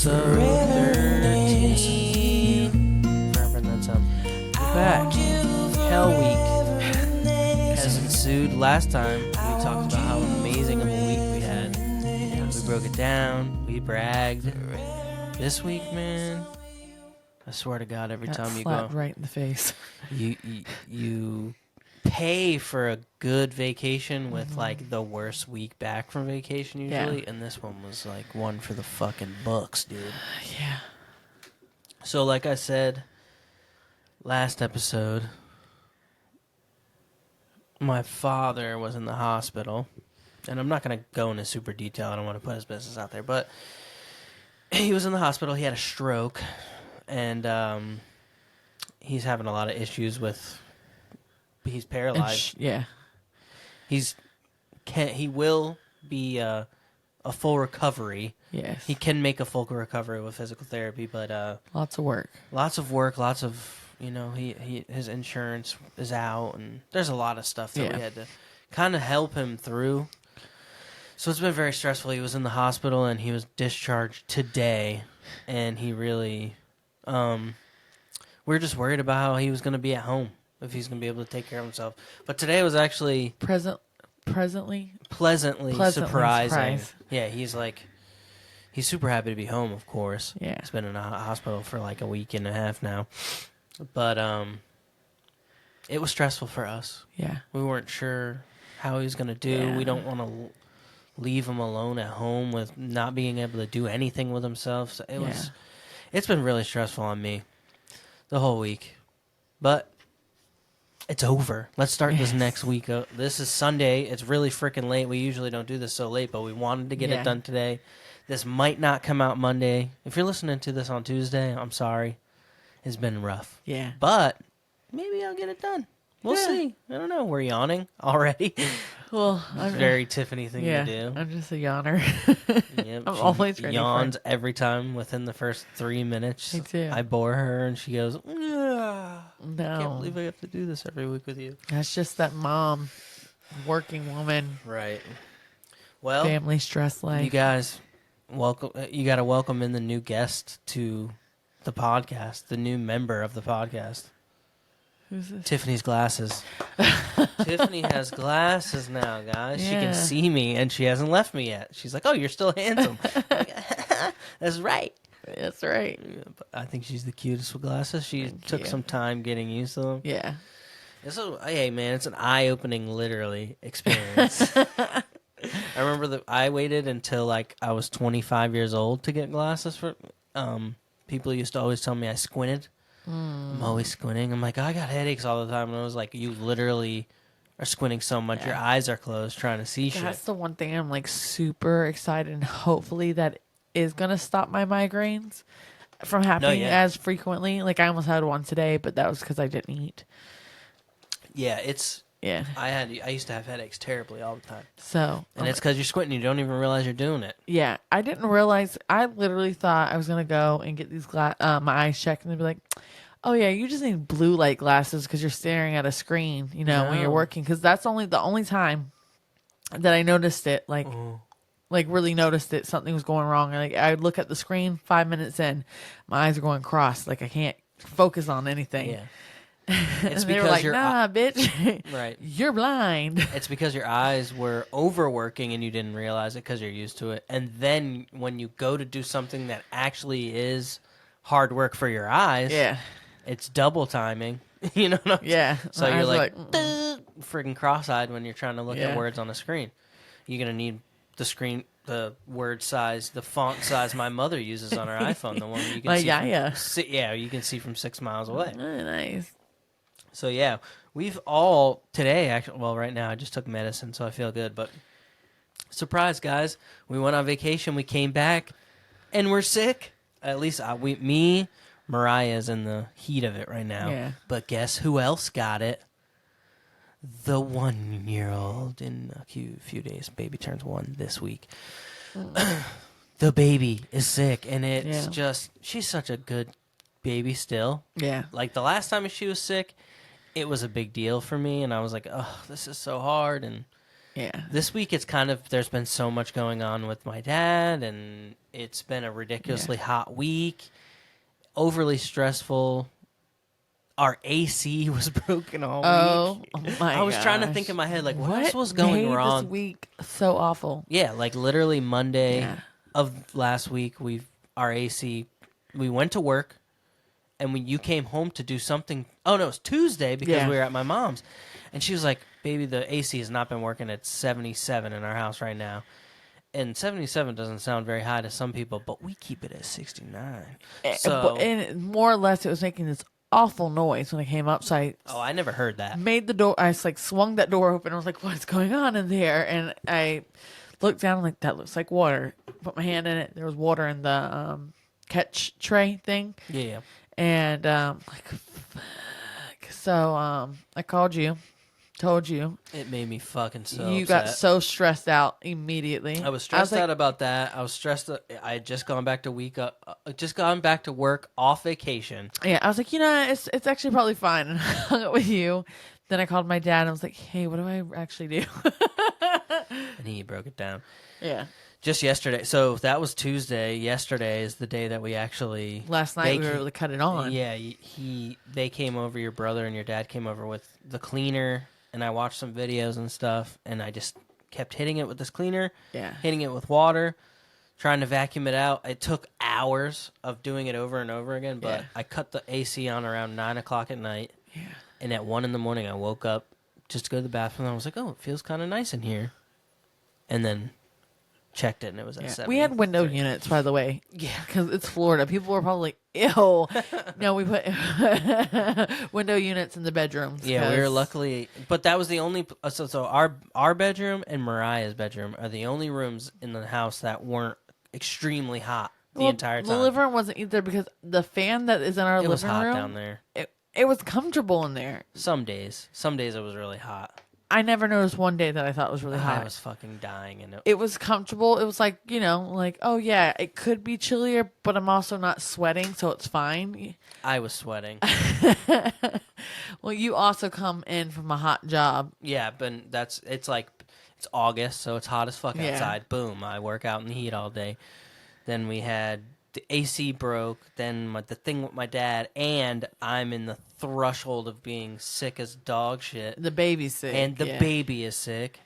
episode 13. Remember that's we're back. Hell Week has ensued. Last time we talked about how amazing of a week we had. We broke it down. We bragged. This week, man, I swear to God, every time you go, right in the face. you pay for a good vacation with like the worst week back from vacation usually, and this one was like one for the fucking books, dude. Yeah. So like I said last episode, my father was in the hospital, and I'm not going to go into super detail. I don't want to put his business out there, but he was in the hospital. He had a stroke, and he's having a lot of issues with. He's paralyzed. He will be a full recovery. Yes. He can make a full recovery with physical therapy, but lots of work. Lots of his insurance is out, and there's a lot of stuff that we had to kind of help him through. So it's been very stressful. He was in the hospital, and he was discharged today, and he really, we were just worried about how he was going to be at home, if he's going to be able to take care of himself. But today was actually pleasantly surprising. Yeah, he's super happy to be home, of course. Yeah. He's been in a hospital for like a week and a half now. But it was stressful for us. Yeah. We weren't sure how he was going to do. Yeah. We don't want to leave him alone at home with not being able to do anything with himself. So it's been really stressful on me the whole week. But it's over. Let's start this next week. This is Sunday. It's really freaking late. We usually don't do this so late, but we wanted to get it done today. This might not come out Monday. If you're listening to this on Tuesday, I'm sorry. It's been rough. Yeah. But maybe I'll get it done. We'll see. I don't know. We're yawning already. Well, it's a very Tiffany thing to do. I'm just a yawner. Yep, I'm always ready. Yawns every time within the first 3 minutes. Me too. I bore her, and she goes, no. I can't believe I have to do this every week with you. That's just that mom, working woman. Right. Well, family stress life. You guys, welcome. You got to welcome in the new guest to the podcast, the new member of the podcast. Who's this? Tiffany's glasses. Tiffany has glasses now, guys. Yeah. She can see me, and she hasn't left me yet. She's like, "Oh, you're still handsome." That's right. That's right. Yeah, but I think she's the cutest with glasses. She took some time getting used to them. Yeah. Hey, man, it's an eye-opening, literally, experience. I remember I waited until like I was 25 years old to get glasses for. People used to always tell me I squinted. I'm always squinting. I'm like, I got headaches all the time. And I was like, you literally are squinting so much. Your eyes are closed trying to see shit. That's the one thing I'm like super excited, and hopefully that is going to stop my migraines from happening as frequently. Like I almost had one today, but that was because I didn't eat. Yeah, I used to have headaches terribly all the time. So, and it's because you're squinting. You don't even realize you're doing it. Yeah, I didn't realize. I literally thought I was gonna go and get these my eyes checked, and they'd be like, "Oh yeah, you just need blue light glasses because you're staring at a screen, when you're working." Because that's the only time that I noticed it. Like really noticed it. Something was going wrong. Like I'd look at the screen 5 minutes in, my eyes are going cross. Like I can't focus on anything. Yeah. It's because like, nah, bitch. Right. You're blind. It's because your eyes were overworking and you didn't realize it because you're used to it. And then when you go to do something that actually is hard work for your eyes, it's double timing. You know what I'm saying? Yeah. So you're like freaking cross-eyed when you're trying to look at words on a screen. You're going to need the word size, the font size my mother uses on her iPhone, the one you can you can see from 6 miles away. Nice. So yeah, we've all today actually. Well, right now I just took medicine, so I feel good. But surprise, guys! We went on vacation. We came back, and we're sick. At least Mariah's in the heat of it right now. Yeah. But guess who else got it? The 1-year-old in a few days. Baby turns 1 this week. The baby is sick, and it's just she's such a good baby still. Yeah. Like the last time she was sick, it was a big deal for me, and I was like, oh, this is so hard. And Yeah. This week it's kind of, there's been so much going on with my dad, and it's been a ridiculously hot week, overly stressful. Our AC was broken all week. Oh my I was trying to gosh. think in my head, like, what else What was going made wrong? this week so awful? Yeah, like literally Monday Yeah. of last week, our AC, we went to work, and when you came home to do something, oh no, it was Tuesday because we were at my mom's, and she was like, "Baby, the AC has not been working. It's 77 in our house right now." And 77 doesn't sound very high to some people, but we keep it at 69. So, And more or less, it was making this awful noise when I came up. So I never heard that. made the door. I just, like, swung that door open. I was like, "What's going on in there?" And I looked down. I'm like, that looks like water. Put my hand in it. There was water in the catch tray thing. Yeah. And like, fuck. So I called you. Told you. It made me fucking so You upset. got so stressed out immediately. I was stressed out about that. I was stressed. I had just gone back to work off vacation. Yeah, I was like, it's actually probably fine. And I hung up with you. Then I called my dad and I was like, hey, what do I actually do? And he broke it down. Yeah. Just yesterday. So that was Tuesday. Yesterday is the day that we actually... Last night we were able to cut it on. Yeah, they came over, your brother and your dad came over with the cleaner, and I watched some videos and stuff, and I just kept hitting it with this cleaner, hitting it with water, trying to vacuum it out. It took hours of doing it over and over again, but I cut the AC on around 9 o'clock at night, and at 1 in the morning I woke up just to go to the bathroom, and I was like, oh, it feels kind of nice in here. And then checked it, and it was at 7. We had window units, by the way. Yeah. Because it's Florida. People were probably like, ew. No, we put window units in the bedrooms. Yeah, we were luckily... But that was the only... So our bedroom and Mariah's bedroom are the only rooms in the house that weren't extremely hot the entire time. The living room wasn't either because the fan that is in our living room... It was hot down there. It was comfortable in there. Some days it was really hot. I never noticed one day that I thought was really hot. I was fucking dying. And it was comfortable. It was like, like, oh yeah, it could be chillier, but I'm also not sweating, so it's fine. I was sweating. Well, you also come in from a hot job. Yeah, but it's August, so it's hot as fuck outside. Boom, I work out in the heat all day. Then we had the AC broke, then the thing with my dad, and I'm in the threshold of being sick as dog shit. The baby's sick. And the baby is sick.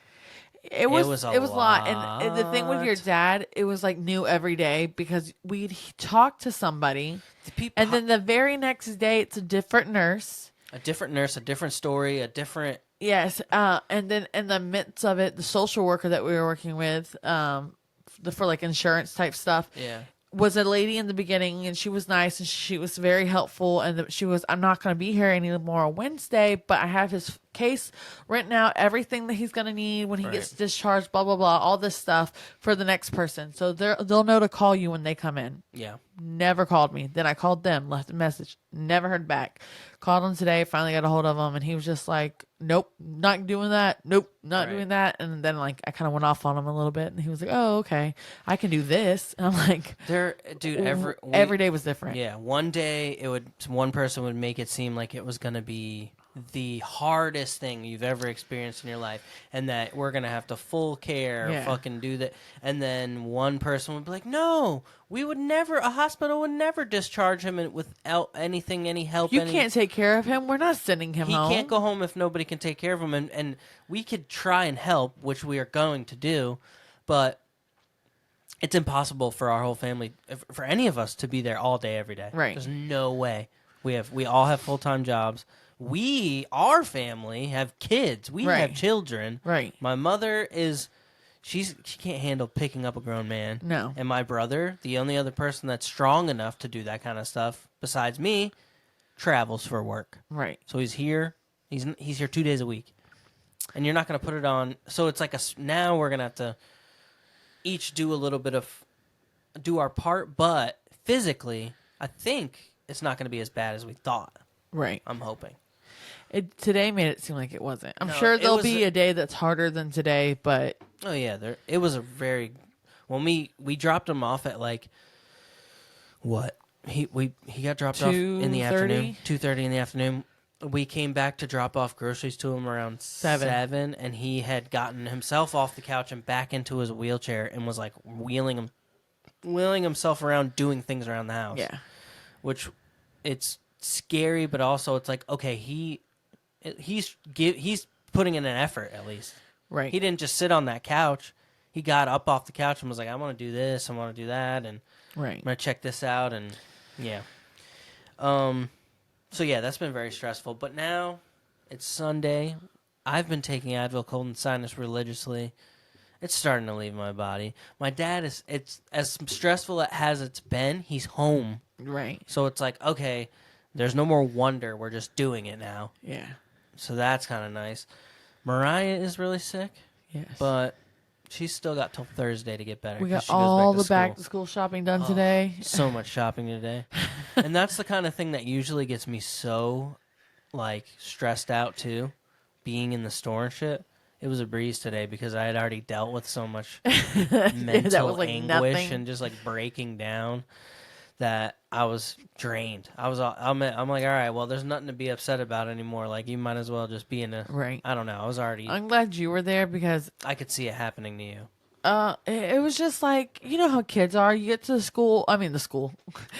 It was a lot. And the thing with your dad, it was like new every day because we'd talk to somebody, and then the very next day, it's a different nurse. A different nurse, a different story, a different... Yes, and then in the midst of it, the social worker that we were working with, for like insurance type stuff, was a lady in the beginning, and she was nice, and she was very helpful, and she was, I'm not going to be here anymore on Wednesday, but I have his case written out, everything that he's going to need when he gets discharged, blah, blah, blah, all this stuff for the next person. So they'll know to call you when they come in. Yeah. Never called me. Then I called them, left a message, never heard back. Called him today, finally got a hold of him, and he was just like, nope, not doing that. Nope, not doing that. And then like I kind of went off on him a little bit, and he was like, oh, okay, I can do this. And I'm like, every day was different. Yeah, one day one person would make it seem like it was going to be the hardest thing you've ever experienced in your life, and that we're gonna have to full care fucking do that, and then one person would be like, no, a hospital would never discharge him without any help. You can't take care of him. We're not sending him home. He can't go home if nobody can take care of him, and we could try and help, which we are going to do, but it's impossible for our whole family, for any of us, to be there all day every day. Right. There's no way. We all have full-time jobs. Our family, have kids. We have children. Right. My mother she can't handle picking up a grown man. No. And my brother, the only other person that's strong enough to do that kind of stuff besides me, travels for work. Right. So he's here. He's here 2 days a week. And you're not going to put it on. So it's like now we're going to have to each do a little bit do our part, but physically, I think it's not going to be as bad as we thought. Right. I'm hoping. Today made it seem like it wasn't. I'm sure there'll be a day that's harder than today, but... Oh, yeah. It was a very... When we dropped him off at like... What? He got dropped off in the afternoon. 2:30 in the afternoon. we came back to drop off groceries to him around 7, and he had gotten himself off the couch and back into his wheelchair and was like wheeling himself around, doing things around the house. Yeah. Which it's scary, but also it's like, okay, he's putting in an effort at least. Right. He didn't just sit on that couch. He got up off the couch and was like, I want to do this, I want to do that, and right. I'm going to check this out, and yeah. So yeah, that's been very stressful. But now it's Sunday. I've been taking Advil cold and sinus religiously. It's starting to leave my body. My dad it's as stressful as it's been, he's home. Right. So it's like, okay, there's no more wonder. We're just doing it now. Yeah. So that's kind of nice. Mariah is really sick. Yes. But she's still got till Thursday to get better. We got all the back to school shopping done today. So much shopping today. And that's the kind of thing that usually gets me so, like, stressed out, too. Being in the store and shit. It was a breeze today because I had already dealt with so much mental that was like anguish nothing. and just, like, breaking down that I was drained. I'm like, all right, well, there's nothing to be upset about anymore. Like, you might as well just be in a... Right. I don't know. I was already... I'm glad you were there because... I could see it happening to you. It was just like, you know how kids are. You get to the school.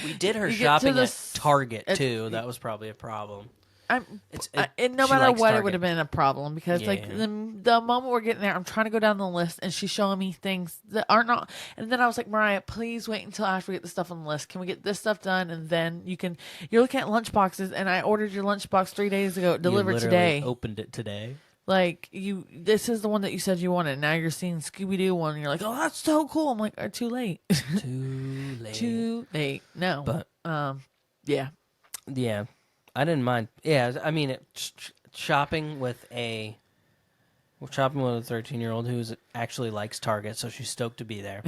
We did her shopping at Target, too. That was probably a problem. No matter what, Target. it would have been a problem because the moment we're getting there, I'm trying to go down the list and she's showing me things that are not. And then I was like, Mariah, please wait until after we get the stuff on the list. Can we get this stuff done? And then you're looking at lunch boxes, and I ordered your lunchbox 3 days ago. It delivered today. Opened it today. Like this is the one that you said you wanted. Now you're seeing Scooby-Doo one, and you're like, oh, that's so cool. I'm like, too late. Too late. Too late. No. But yeah. Yeah. I didn't mind. Yeah, I mean, shopping with a 13-year-old who actually likes Target, so she's stoked to be there.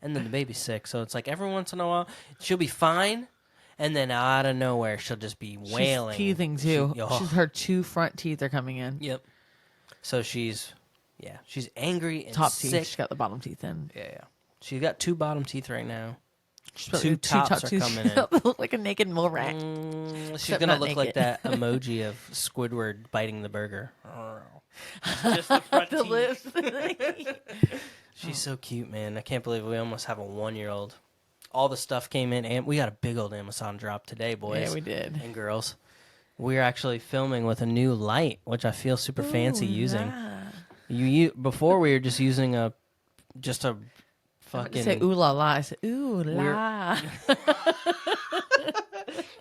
And then the baby's sick, so it's like every once in a while she'll be fine, and then out of nowhere she'll just be wailing. She's teething too. Her 2 front teeth are coming in. Yep. So she's angry and top sick. Teeth. She's got the bottom teeth in. Yeah. She's got 2 bottom teeth right now. Two tops are coming in. Look like a naked mole rat. She's going to look like that emoji of Squidward biting the burger. Just the front the teeth. lips. She's so cute, man. I can't believe we almost have a 1-year-old. All the stuff came in, and we got a big old Amazon drop today, boys. Yeah, we did. And girls. We're actually filming with a new light, which I feel super fancy using. You before we were just using a fucking... say ooh la la. I said ooh la.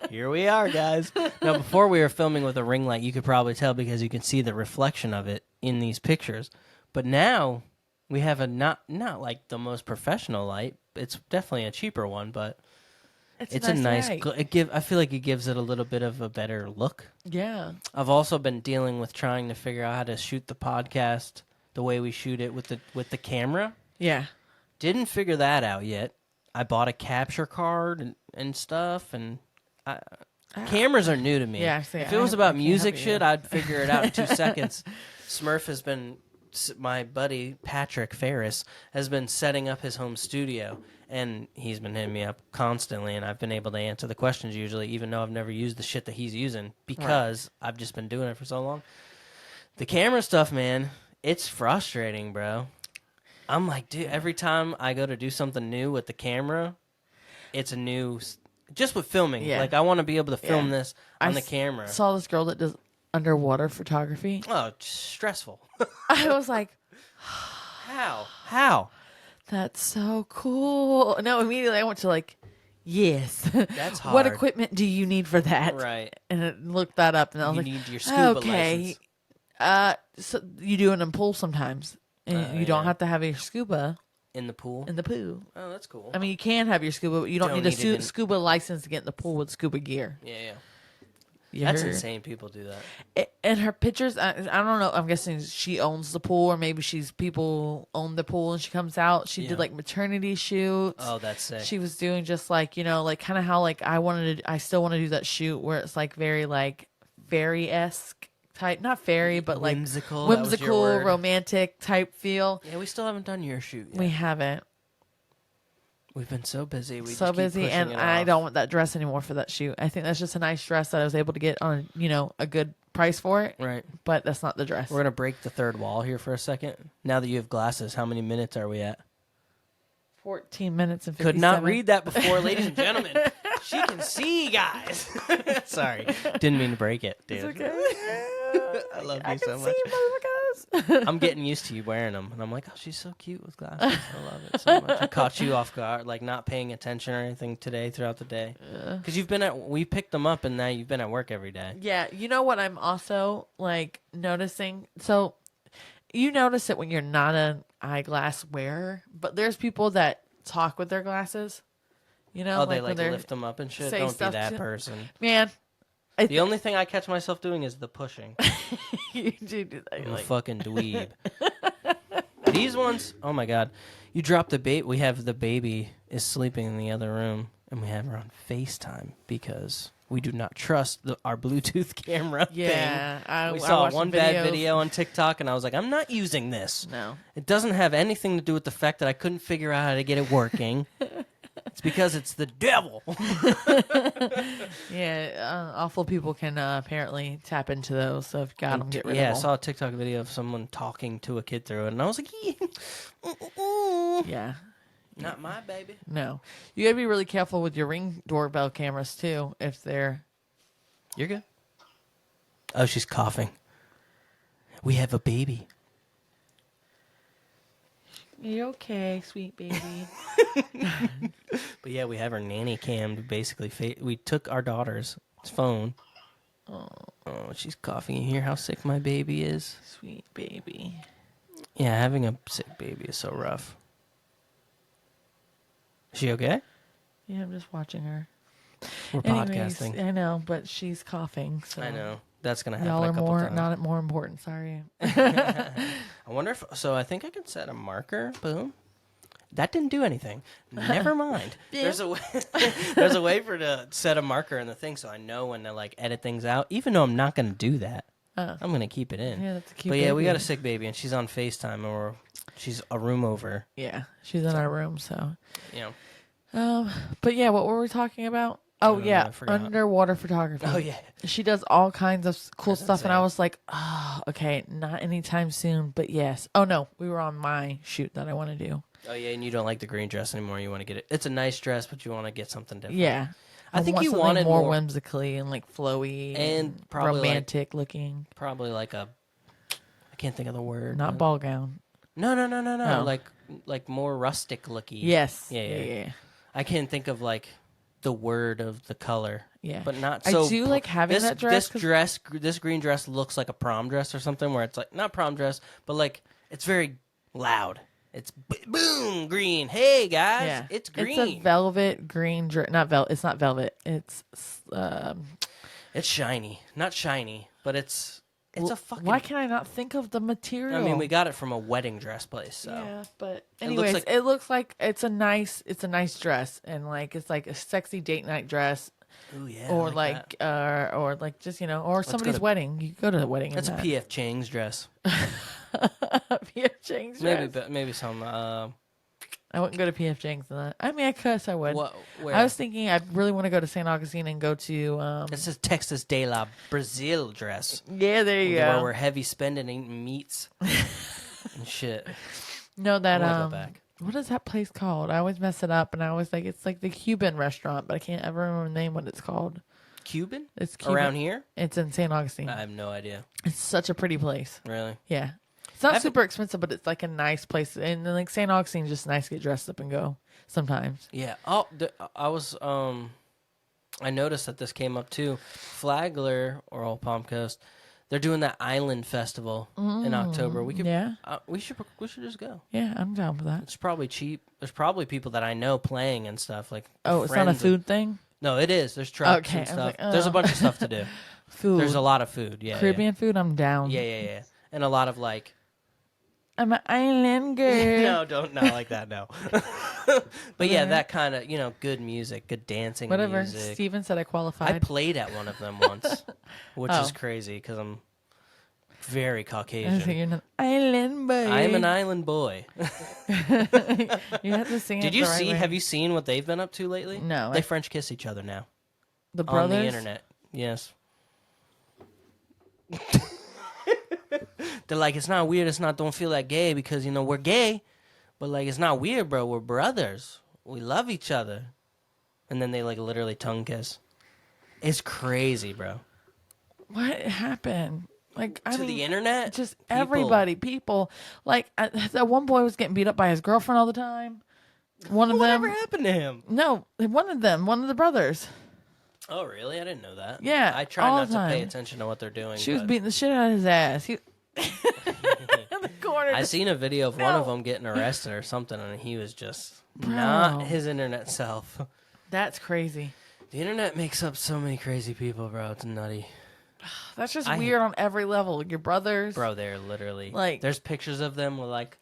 Here we are, guys. Now, before we were filming with a ring light, you could probably tell because you can see the reflection of it in these pictures. But now we have a not like the most professional light. It's definitely a cheaper one, but it's a nice. I feel like it gives it a little bit of a better look. Yeah. I've also been dealing with trying to figure out how to shoot the podcast the way we shoot it with the camera. Yeah. Didn't figure that out yet. I bought a capture card and stuff, and cameras are new to me. Yeah, if it was about music shit, I'd figure it out in 2 seconds. My buddy Patrick Ferris has been setting up his home studio, and he's been hitting me up constantly, and I've been able to answer the questions usually, even though I've never used the shit that he's using because I've just been doing it for so long. The camera stuff, man, it's frustrating, bro. I'm like, dude, every time I go to do something new with the camera, it's a new... Just with filming. Yeah. Like, I want to be able to film this on the camera. I saw this girl that does underwater photography. Oh, stressful. I was like... How? That's so cool. No, immediately I went to like, yes. That's hard. What equipment do you need for that? Right. And I looked that up, and I was like, you need your scuba okay. license. So you do it in a pool sometimes. And you don't have to have your scuba in the pool. Oh, that's cool. I mean, you can have your scuba, but you don't need a scuba license to get in the pool with scuba gear. Yeah. That's insane. People do that. And her pictures, I don't know. I'm guessing she owns the pool, or maybe people own the pool, and she comes out. She did like maternity shoots. Oh, that's sick. She was doing just like, like kind of how like I still want to do that shoot where it's like very like fairy-esque type, not fairy, but like whimsical, romantic type feel. Yeah, we still haven't done your shoot yet. We haven't. We've been so busy. We so just keep busy, pushing and it I off. don't want that dress anymore for that shoot. I think that's just a nice dress that I was able to get on, a good price for it. Right. But that's not the dress. We're gonna break the third wall here for a second. Now that you have glasses, how many minutes are we at? 14 minutes and 57. Could not read that before, ladies and gentlemen. She can see, guys. Sorry, didn't mean to break it, dude. It's okay. I love I you can so see much. motherfuckers. I'm getting used to you wearing them, and I'm like, oh, she's so cute with glasses. I love it so much. I caught you off guard, like not paying attention or anything today throughout the day, because we picked them up, and now you've been at work every day. Yeah, you know what I'm also like noticing? So you notice it when you're not an eyeglass wearer, but there's people that talk with their glasses. Oh, they when lift them up and shit. say Don't be stuff that to- person. Man, The only thing I catch myself doing is the pushing. you do that. I'm a fucking dweeb. These ones, oh my god. You drop the bait. We have the baby is sleeping in the other room, and we have her on FaceTime because we do not trust our Bluetooth camera thing. Yeah, We I saw watched one the bad videos. video on TikTok, and I was like, I'm not using this. No. It doesn't have anything to do with the fact that I couldn't figure out how to get it working. It's because it's the devil. Yeah, awful people can apparently tap into those. So if you got them, get rid Yeah, I of them. saw a TikTok video of someone talking to a kid through it, and I was like, Yeah. not my baby. No. You got to be really careful with your Ring doorbell cameras, too, if they're... You're good. Oh, she's coughing. We have a baby. You okay, sweet baby? But yeah, we have her nanny cammed. Basically, we took our daughter's phone. Oh, she's coughing. You hear how sick my baby is? Sweet baby. Yeah, having a sick baby is so rough. Is she okay? Yeah, I'm just watching her. We're Anyways, podcasting. I know, but she's coughing. So I know. That's going to happen y'all a are couple times. not more important. Sorry. I wonder if... So I think I can set a marker. Boom. That didn't do anything. Never mind. There's a way. There's a way to set a marker in the thing, so I know when to like edit things out. Even though I'm not going to do that, I'm going to keep it in. Yeah, that's a cute But yeah, we baby. got a sick baby, and she's on FaceTime, or she's a room over. Yeah, she's in our room, so. You know. But yeah, what were we talking about? Oh, yeah, I forgot. underwater photography. Oh yeah. She does all kinds of cool stuff, and I insane. was like, oh, okay, not anytime soon, but yes. Oh, no, we were on my shoot that I want to do. Oh yeah, and you don't like the green dress anymore. You want to get it. It's a nice dress, but you want to get something different. Yeah. I think you something wanted more more- whimsically and like flowy And probably like- romantic looking. Probably like a. I can't think of the word. Not but- ball gown. No. Oh. Like more rustic looky. Yes. Yeah. I can't think of like the word of the color. Yeah. But not I so. do like having that dress. This green dress looks like a prom dress or something, where it's like not prom dress, but like it's very loud. It's boom green. Hey guys, Yeah. it's green. It's a velvet green dress. Not velvet. It's not velvet. It's It's shiny, not shiny, but it's a fucking. Why can I not think of the material? I mean, we got it from a wedding dress place, so. Yeah, but It looks anyways, like- it looks like it's a nice dress, and like it's like a sexy date night dress, Ooh, yeah, or that. or like just or somebody's to- wedding. You go to the wedding. That's a in P.F. Chang's dress. PF Chang's dress. Maybe some. I wouldn't go to PF Chang's in that. I mean, I guess I would. Where? I was thinking I really want to go to St. Augustine and go to. This is Texas de la Brazil dress. Yeah, there you Where go. we're heavy spending eating meats and shit. No, that I wanna go back. what is that place called? I always mess it up, and I always like it's like the Cuban restaurant, but I can't ever remember the name what it's called. Cuban? It's Cuban. Around here? It's in St. Augustine. I have no idea. It's such a pretty place. Really? Yeah. It's not I've- super expensive, but it's like a nice place. And then, like St. Augustine's just nice to get dressed up and go sometimes. Yeah. Oh, I was. I noticed that this came up too. Flagler or Old Palm Coast, they're doing that island festival in October. We could. Yeah. We should just go. Yeah, I'm down for that. It's probably cheap. There's probably people that I know playing and stuff like. Oh, it's not a friends food thing? No, it is. There's trucks Okay, and I was stuff. like, There's a oh. bunch of stuff to do. Food. There's a lot of food. Yeah. Caribbean food, I'm down. Yeah. And a lot of like. I'm an island girl. No, don't not like that. No. But yeah, that kind of good music, good dancing Whatever. music. Steven said I I qualified. played at one of them once, which is Oh. crazy because I'm very Caucasian. You're an island boy. I am an island boy. You have to sing. Did you see? Have you seen what they've been up to lately? No. They French kiss each other now. The brothers on the internet. Yes. They're like, it's not weird. It's not. Don't feel that gay because we're gay, but like it's not weird, bro. We're brothers. We love each other. And then they like literally tongue kiss. It's crazy, bro. What happened? Like to the internet, just people. Like that one boy was getting beat up by his girlfriend all the time. Whatever happened to him? No, one of the brothers. Oh, really? I didn't know that. Yeah, I try not to pay attention to what they're doing. She was beating the shit out of his ass. In the corner. I seen a video of one of them getting arrested or something, and he was just not his internet self. That's crazy. The internet makes up so many crazy people, bro. It's nutty. That's just weird on every level. Your brothers. Bro, they're literally... like. There's pictures of them with like...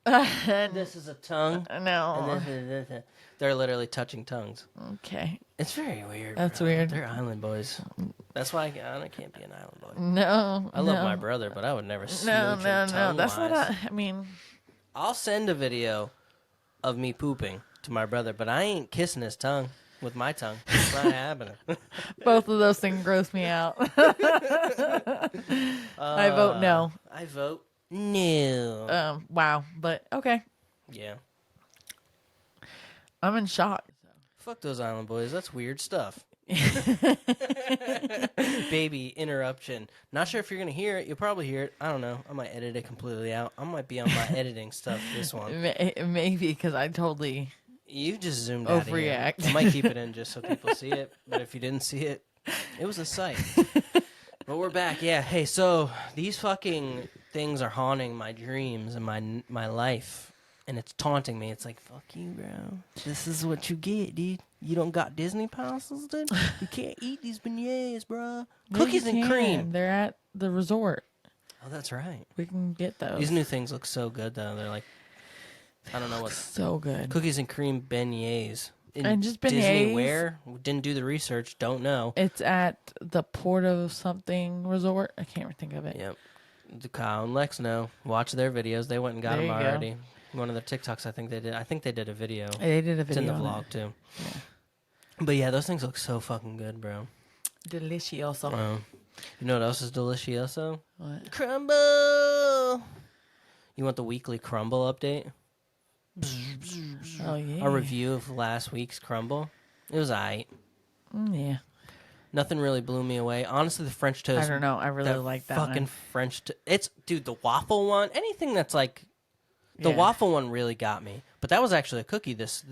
this is a tongue. No. And they're literally touching tongues. Okay. It's very weird. That's bro. weird. They're island boys. That's why I can't be an island boy. No. I love my brother, but I would never smooch him tongue-wise. That's not I mean... I'll send a video of me pooping to my brother, but I ain't kissing his tongue with my tongue. It's not happening. Both of those things gross me out. I vote no. I vote no. Wow. But okay. Yeah. I'm in shock. Fuck those island boys. That's weird stuff. Baby interruption. Not sure if you're gonna hear it. You'll probably hear it. I don't know. I might edit it completely out. I might be on my editing stuff this one. Maybe because I totally... You just zoomed out of here. I might keep it in just so people see it. But if you didn't see it, it was a sight. But we're back. Yeah. Hey, so these fucking things are haunting my dreams and my life. And it's taunting me. It's like, fuck you, bro. This is what you get, dude. You don't got Disney passes, dude? You can't eat these beignets, bro. Cookies and cream. They're at the resort. Oh, that's right. We can get those. These new things look so good, though. They're like, I don't know what. So good. Cookies and cream beignets. And just beignets. Disney where? Didn't do the research. Don't know. It's at the Porto something resort. I can't think of it. Yep. Kyle and Lex know. Watch their videos. They went and got them already. Go. One of their TikToks, I think they did. I think they did a video. They did a video. It's in the vlog, too. Yeah. But yeah, those things look so fucking good, bro. Delicioso. You know what else is delicioso? What? Crumble! You want the weekly crumble update? Oh, yeah. A review of last week's crumble. It was aight. Yeah. Nothing really blew me away. Honestly, the French toast. I don't know. I really like that fucking one. French toast. It's, dude, the waffle one. Anything that's like... The waffle one really got me. But that was actually a cookie. This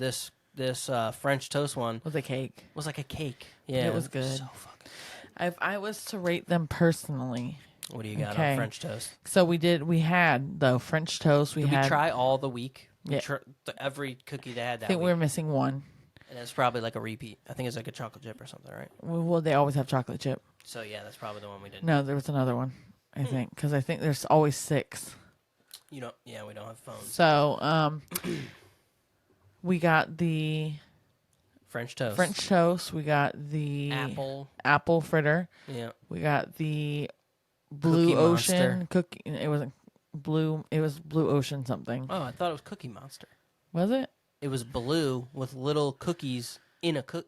French toast one. Was a cake. Was like a cake. Yeah. It was good. So fucking good. If I was to rate them personally... What do you got on French toast? So we had the French toast. Did we try all the week? Yeah. Every cookie they had that I think week. we're missing one. And it's probably like a repeat. I think it's like a chocolate chip or something, right? Well, they always have chocolate chip. So, yeah, that's probably the one we didn't. No, there was another one, I think. Because I think there's always 6. We don't have phones. So, we got the... French toast. We got the... Apple fritter. Yeah. We got the Blue Cookie Ocean Monster. cookie. It wasn't blue. It was Blue Ocean something. Oh, I thought it was Cookie Monster. Was it? It was blue with little cookies on the cookie.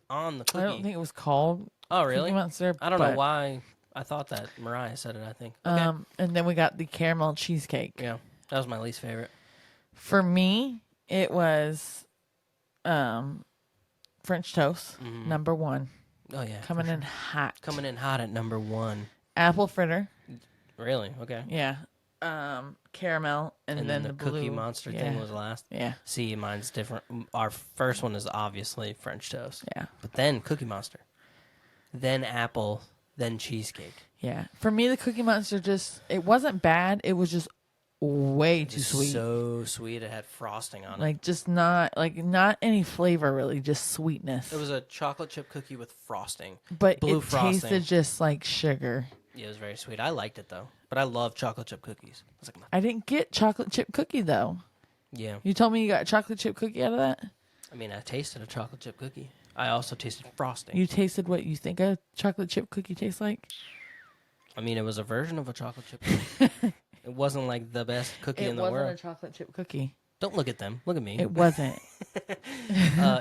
I don't think it was called. Oh, really? Cookie Monster. I don't know why I thought that. Mariah said it, I think. Okay. And then we got the caramel cheesecake. Yeah, that was my least favorite. For me, it was French toast, number 1. Oh, yeah. Coming in hot. Coming in hot at number 1. Apple fritter. Really? Okay. Yeah. Caramel, and then the Cookie blue. Monster thing was last. Yeah. See, mine's different. Our first one is obviously French toast. Yeah. But then Cookie Monster. Then apple. Then cheesecake. Yeah. For me, the Cookie Monster it wasn't bad. It was just way too sweet. So sweet. It had frosting on it. Like, just not any flavor, really. Just sweetness. It was a chocolate chip cookie with frosting. But Blue it frosting. tasted just like sugar. Yeah, it was very sweet. I liked it, though. But I love chocolate chip cookies. I was like, I didn't get chocolate chip cookie, though. Yeah. You told me you got a chocolate chip cookie out of that? I mean, I tasted a chocolate chip cookie. I also tasted frosting. You tasted what you think a chocolate chip cookie tastes like? I mean, it was a version of a chocolate chip cookie. It wasn't like the best cookie in the world. It wasn't a chocolate chip cookie. Don't look at them. Look at me. It wasn't.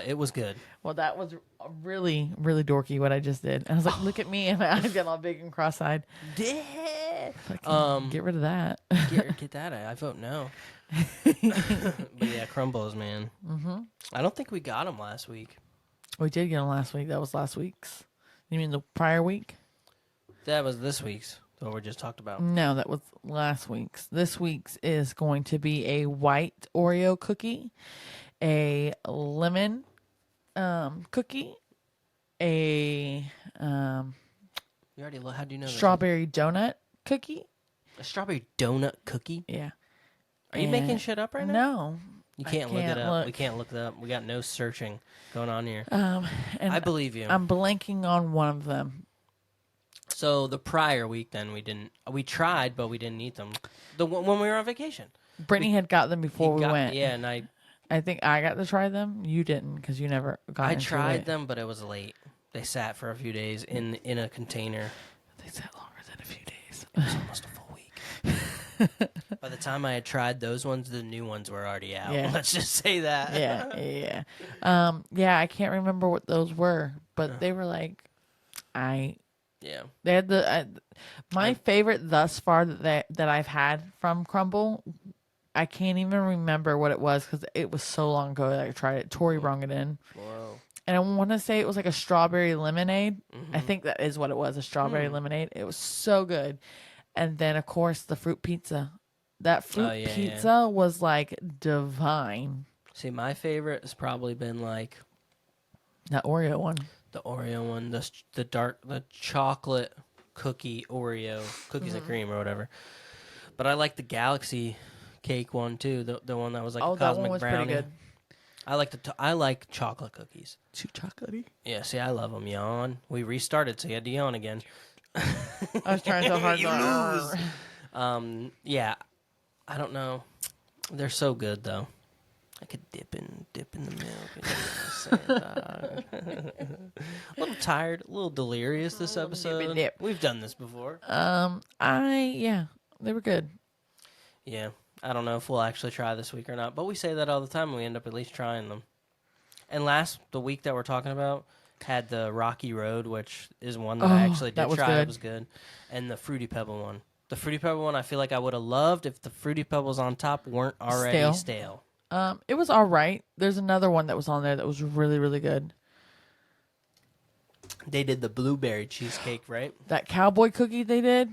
It was good. Well, that was really, really dorky what I just did. I was like, look at me, and my eyes got all big and cross-eyed. Get rid of that. Get that out. I vote no. But yeah, crumbles, man. Mm-hmm. I don't think we got them last week. We did get them last week. That was last week's. You mean the prior week? That was this week's. What we just talked about. No, that was last week's. This week's is going to be a white Oreo cookie, a lemon cookie, a You already. How do you know? strawberry donut cookie. A strawberry donut cookie? Yeah. Are you making shit up right now? No. You can't look it up. We can't look it up. We got no searching going on here. And I believe you. I'm blanking on one of them. So the prior week, then we tried, but we didn't eat them. When we were on vacation. Brittany had got them before we went. Yeah, and I think I got to try them. You didn't because you never got. I tried them, but it was late. They sat for a few days in a container. They sat longer than a few days. It was almost a full week. By the time I had tried those ones, the new ones were already out. Yeah. Let's just say that. Yeah. I can't remember what those were, but they were like, Yeah. They had my favorite thus far that I've had from Crumble. I can't even remember what it was because it was so long ago that I tried it. Tori brung it in. Whoa. And I want to say it was like a strawberry lemonade. Mm-hmm. I think that is what it was, a strawberry lemonade. It was so good. And then, of course, the fruit pizza. That fruit pizza was like divine. See, my favorite has probably been like that Oreo one. The Oreo one, the chocolate cookie Oreo, cookies and cream or whatever. But I like the Galaxy cake one too, the one that was like a cosmic that one was brownie. Pretty good. I like chocolate cookies. Too chocolatey? Yeah, see, I love them. Yawn. We restarted, so you had to yawn again. I was trying so hard. You lose. Yeah, I don't know. They're so good though. I could dip in the milk. A little tired, a little delirious this episode. Dip. We've done this before. They were good. Yeah, I don't know if we'll actually try this week or not, but we say that all the time. And we end up at least trying them. And the week that we're talking about had the Rocky Road, which is one that I actually did try. Good. It was good, and the Fruity Pebble one. The Fruity Pebble one, I feel like I would have loved if the Fruity Pebbles on top weren't already stale. It was all right. There's another one that was on there that was really, really good. They did the blueberry cheesecake, right? That cowboy cookie they did.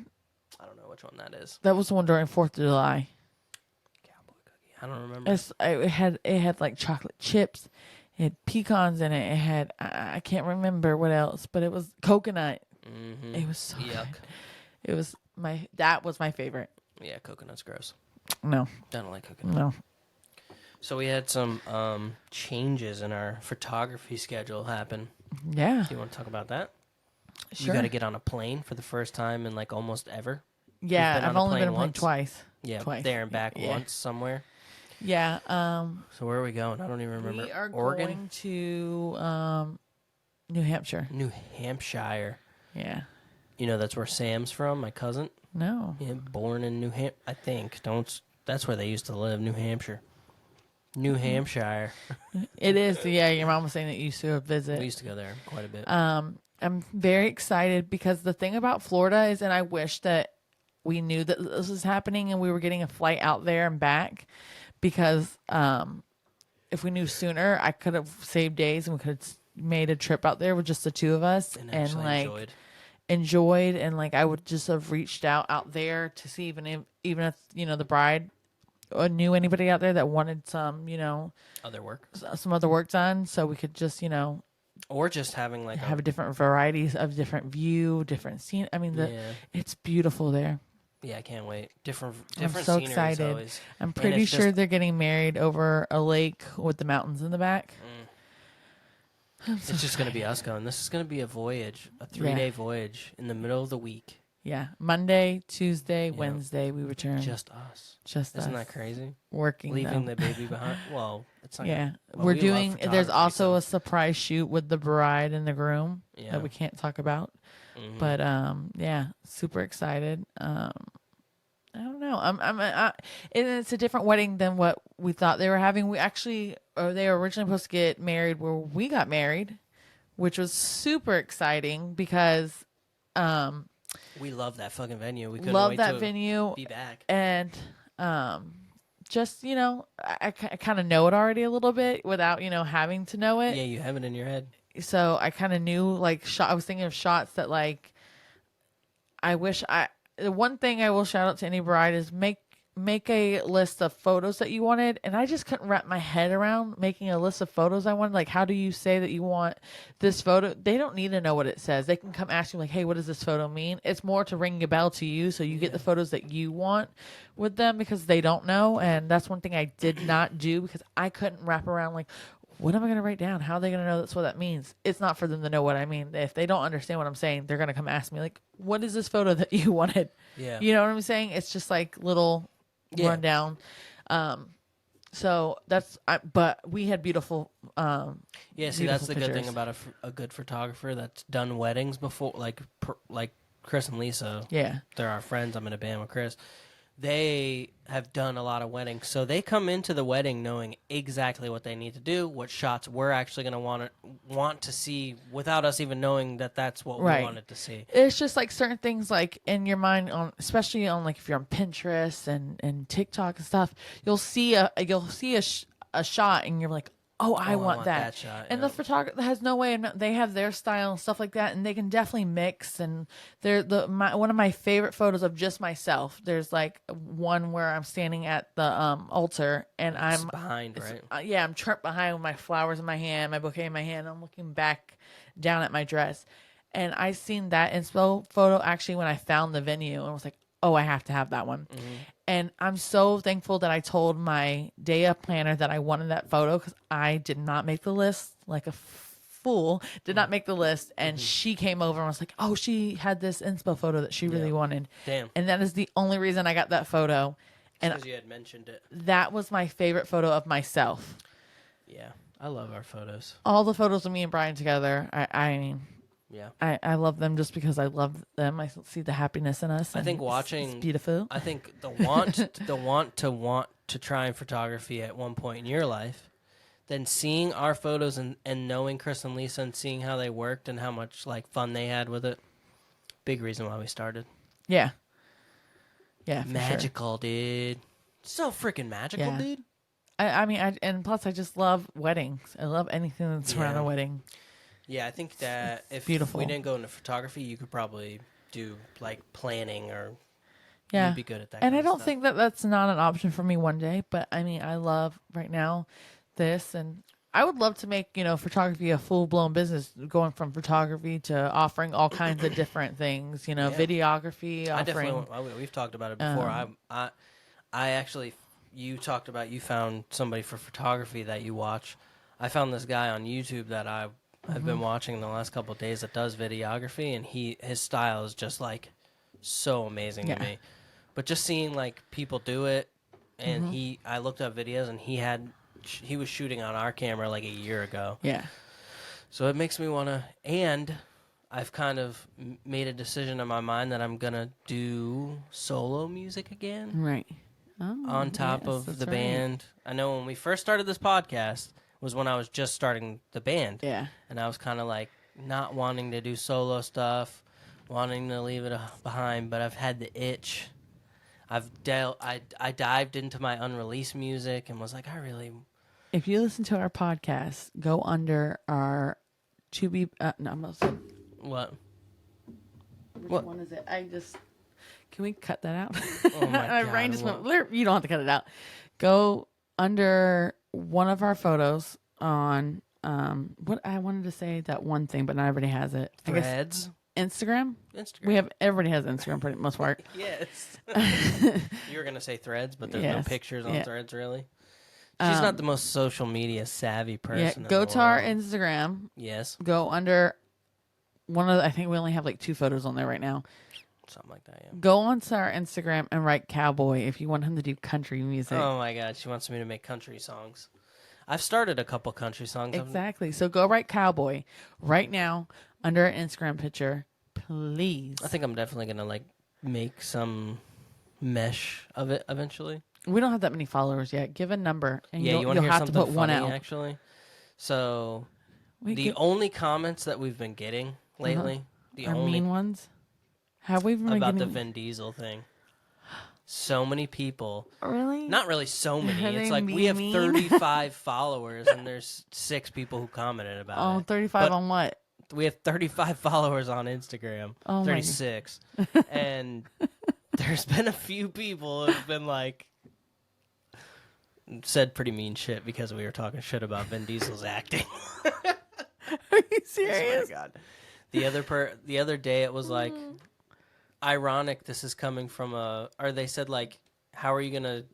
I don't know which one that is. That was the one during 4th of July. Cowboy cookie. I don't remember. It had like chocolate chips. It had pecans in it. It had I can't remember what else, but it was coconut. Mm-hmm. It was so good. It was that was my favorite. Yeah, coconut's gross. No. I don't like coconut. No. So we had some changes in our photography schedule happen. Yeah. Do you want to talk about that? Sure. You got to get on a plane for the first time in like almost ever. Yeah, I've only been on a plane twice. Yeah, twice. There and back once somewhere. Yeah. So where are we going? I don't even remember. We are Oregon? going to New Hampshire. New Hampshire. Yeah. You know that's where Sam's from, my cousin. No. Yeah, born in New Hampshire, I think. That's where they used to live, New Hampshire. New Hampshire. It is. Yeah, your mom was saying that you used to visit. We used to go there quite a bit. I'm very excited because the thing about Florida is, and I wish that we knew that this was happening and we were getting a flight out there and back, because if we knew sooner, I could have saved days and we could have made a trip out there with just the two of us and like enjoyed and like I would just have reached out there to see even if the bride knew anybody out there that wanted some other work done, so we could just or just having like have a different varieties of different view, different scene. I mean, it's beautiful there. Yeah, I can't wait. Different I'm so excited. Always. I'm pretty sure they're getting married over a lake with the mountains in the back. It's just going to be us going. This is going to be a voyage, a 3-day voyage in the middle of the week. Yeah. Monday, Tuesday, Wednesday, we return. Just us. Isn't that crazy? Working. Leaving the baby behind. Well, it's not. Yeah. We're doing, there's also a surprise shoot with the bride and the groom that we can't talk about. But yeah, super excited. I don't know. And it's a different wedding than what we thought they were having. They were originally supposed to get married where we got married, which was super exciting because we love that fucking venue. We couldn't love wait that to venue be back. and just I kind of know it already a little bit without having to know it. Yeah, you have it in your head. So I kind of knew I was thinking of shots that I wish the one thing I will shout out to any bride is make a list of photos that you wanted, and I just couldn't wrap my head around making a list of photos I wanted. Like, how do you say that you want this photo? They don't need to know what it says. They can come ask you like, hey, what does this photo mean? It's more to ring a bell to you so you get the photos that you want with them because they don't know. And that's one thing I did not do because I couldn't wrap around like, what am I going to write down? How are they going to know that's what that means? It's not for them to know what I mean. If they don't understand what I'm saying, they're going to come ask me like, what is this photo that you wanted? Yeah. You know what I'm saying? It's just like little rundown. So but we had beautiful. See, that's the good thing about a good photographer that's done weddings before, like Chris and Lisa. Yeah, they're our friends. I'm in a band with Chris. They have done a lot of weddings, so they come into the wedding knowing exactly what they need to do, what shots we're actually going to want to see without us even knowing that that's what we wanted to see. It's just like certain things, like in your mind, especially on like if you're on Pinterest and TikTok and stuff, you'll see a shot and you're like, oh, I want that shot. And the photographer has no way, they have their style and stuff like that, and they can definitely mix. And they're one of my favorite photos of just myself. There's like one where I'm standing at the altar, and I'm behind, right? I'm trapped behind with my flowers in my hand, my bouquet in my hand. I'm looking back down at my dress, and I seen that inspo photo actually when I found the venue, and was like, oh, I have to have that one. And I'm so thankful that I told my day of planner that I wanted that photo because I did not make the list like a fool, did not make the list. And she came over and was like, oh, she had this inspo photo that she really wanted. Damn. And that is the only reason I got that photo. And because you had mentioned it. That was my favorite photo of myself. Yeah, I love our photos. All the photos of me and Brian together, I mean... Yeah, I love them just because I love them. I see the happiness in us. I think watching it's beautiful. I think the want to try in photography at one point in your life, then seeing our photos and knowing Chris and Lisa and seeing how they worked and how much like fun they had with it. Big reason why we started. Yeah, magical, dude. So freaking magical, dude. I mean, and plus, I just love weddings. I love anything that's around a wedding. Yeah, I think that if we didn't go into photography, you could probably do like planning or you'd be good at that. And I don't stuff. think that that's not an option for me one day. But I mean, I love right now this, and I would love to make photography a full blown business, going from photography to offering all kinds of different things. Videography. We've talked about it before. I actually, you talked about you found somebody for photography that you watch. I found this guy on YouTube that I've been watching the last couple of days that does videography, and his style is just like so amazing to me. But just seeing like people do it, and I looked up videos, and he was shooting on our camera like a year ago. Yeah. So it makes me want to, and I've kind of made a decision in my mind that I'm gonna do solo music again. Right. Oh, on top of the band. I know when we first started this podcast was when I was just starting the band. Yeah. And I was kind of like not wanting to do solo stuff, wanting to leave it behind, but I've had the itch. I dived into my unreleased music and was like, If you listen to our podcast, go under our What? Which one is it? Can we cut that out? Oh my God, brain just went, you don't have to cut it out. Go under one of our photos on what I wanted to say that one thing, but not everybody has it. Threads. Instagram. Instagram. Everybody has Instagram pretty most part. Yes. You were gonna say Threads, but there's no pictures on Threads really. She's not the most social media savvy person. Yeah, go to our Instagram. Yes. Go under I think we only have like 2 photos on there right now. Something like that, yeah. Go onto our Instagram and write cowboy if you want him to do country music. Oh my God, she wants me to make country songs. I've started a couple country songs. Exactly. So go write cowboy right now under an Instagram picture. please. I think I'm definitely gonna like make some mesh of it eventually. We don't have that many followers yet. Give a number, and Yeah, you want to you'll hear have something to put funny? one out. Actually, so Wait, the only comments that we've been getting lately, the are only mean ones. Have we even been about getting the Vin Diesel thing. So many people. really? Not really so many. Are It's they like we have mean? 35 followers and there's 6 people who commented about it. 35 But on what? we have 35 followers on Instagram. Oh, 36. And there's been a few people who've been like said pretty mean shit because we were talking shit about Vin Diesel's acting. Are you serious? Oh my God. The other day it was like ironic this is coming from or they said like, how are you going to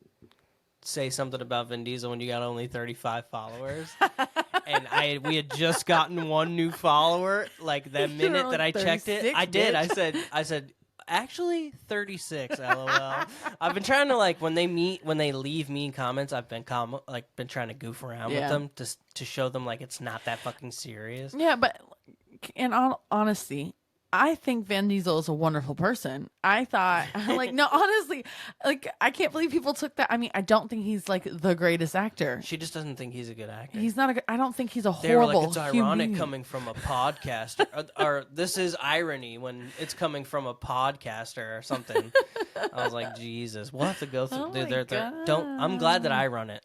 say something about Vin Diesel when you got only 35 followers? And we had just gotten one new follower like that minute that I checked it. I did. Bitch. I said actually 36 LOL. I've been trying to like when they leave mean comments, I've been been trying to goof around with them to show them like it's not that fucking serious. Yeah, but in all honesty, I think Vin Diesel is a wonderful person. I thought, like, no, honestly, like, I can't believe people took that. I mean, I don't think he's like the greatest actor. She just doesn't think he's a good actor. He's not I don't think he's a They were horrible. like, it's ironic coming from a podcaster, or this is irony when it's coming from a podcaster or something. I was like, Jesus, we'll have to go through. Oh Dude, my don't. I'm glad that I run it.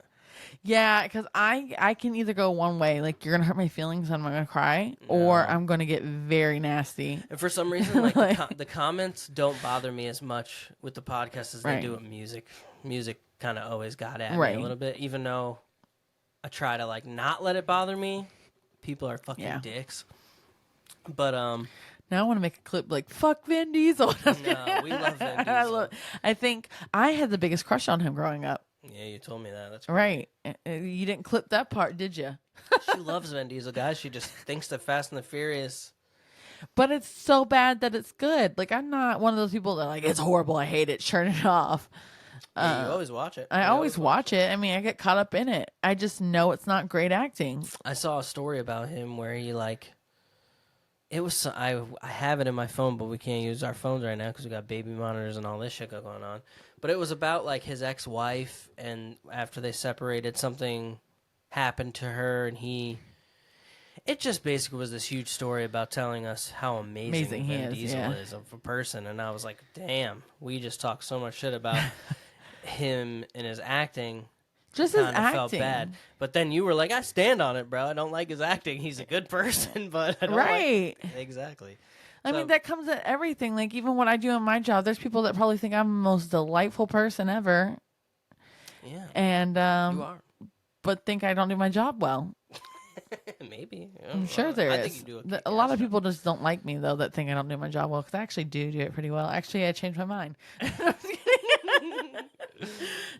Yeah, because I can either go one way, like you're gonna hurt my feelings and I'm gonna cry, or I'm gonna get very nasty. And for some reason, like the comments don't bother me as much with the podcast as they do with music. Music kind of always got at me a little bit, even though I try to like not let it bother me. People are fucking dicks. But now I want to make a clip like "fuck Vin Diesel." No, we love Vin Diesel. I think I had the biggest crush on him growing up. Yeah, you told me that. That's right. You didn't clip that part, did you? She loves Vin Diesel, guys. She just thinks that Fast and the Furious. But it's so bad that it's good. Like, I'm not one of those people that like, it's horrible, I hate it, turn it off. Yeah, you always watch it. I always watch it. I mean, I get caught up in it. I just know it's not great acting. I saw a story about him where he like, it was, I have it in my phone, but we can't use our phones right now because we got baby monitors and all this shit going on. But it was about like his ex-wife, and after they separated, something happened to her, and it just basically was this huge story about telling us how amazing Vin Diesel is of a person. And I was like, damn, we just talked so much shit about him and his acting. Just his acting. Felt bad. But then you were like, I stand on it, bro. I don't like his acting. He's a good person, but I don't like... Exactly. I mean, that comes at everything. Like, even what I do in my job, there's people that probably think I'm the most delightful person ever. Yeah. And, you are. But think I don't do my job well. Maybe. I'm sure there is. I think you do a lot of people just don't like me, though, that think I don't do my job well, because I actually do it pretty well. Actually, I changed my mind.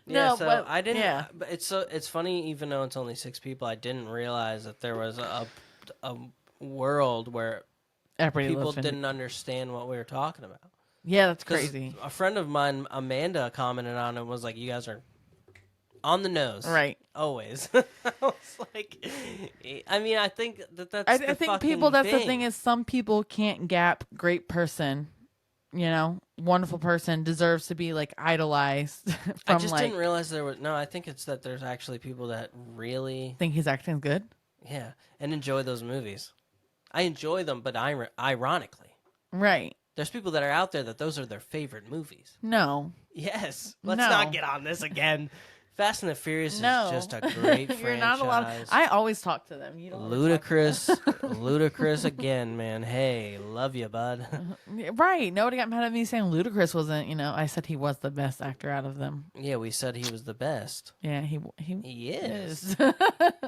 Yeah, so I didn't. Yeah. But it's funny, even though it's only 6 people, I didn't realize that there was a world where people didn't understand what we were talking about. Yeah, that's crazy. A friend of mine, Amanda, commented on it and was like, you guys are on the nose. Right. Always. I was like, I mean, I think that's I think people, that's thing. The thing is, some people can't gap great person, you know, wonderful person, deserves to be like idolized. I just didn't realize there was, I think it's that there's actually people that really think his acting's good. Yeah. And enjoy those movies. I enjoy them, but ironically. Right. There's people that are out there that those are their favorite movies. No. Yes. Let's not get on this again. Fast and the Furious is just a great franchise. You're not allowed. I always talk to them. You don't. Ludacris again, man. Hey, love you, bud. Right. Nobody got mad at me saying Ludacris wasn't. You know, I said he was the best actor out of them. Yeah, we said he was the best. Yeah, he is.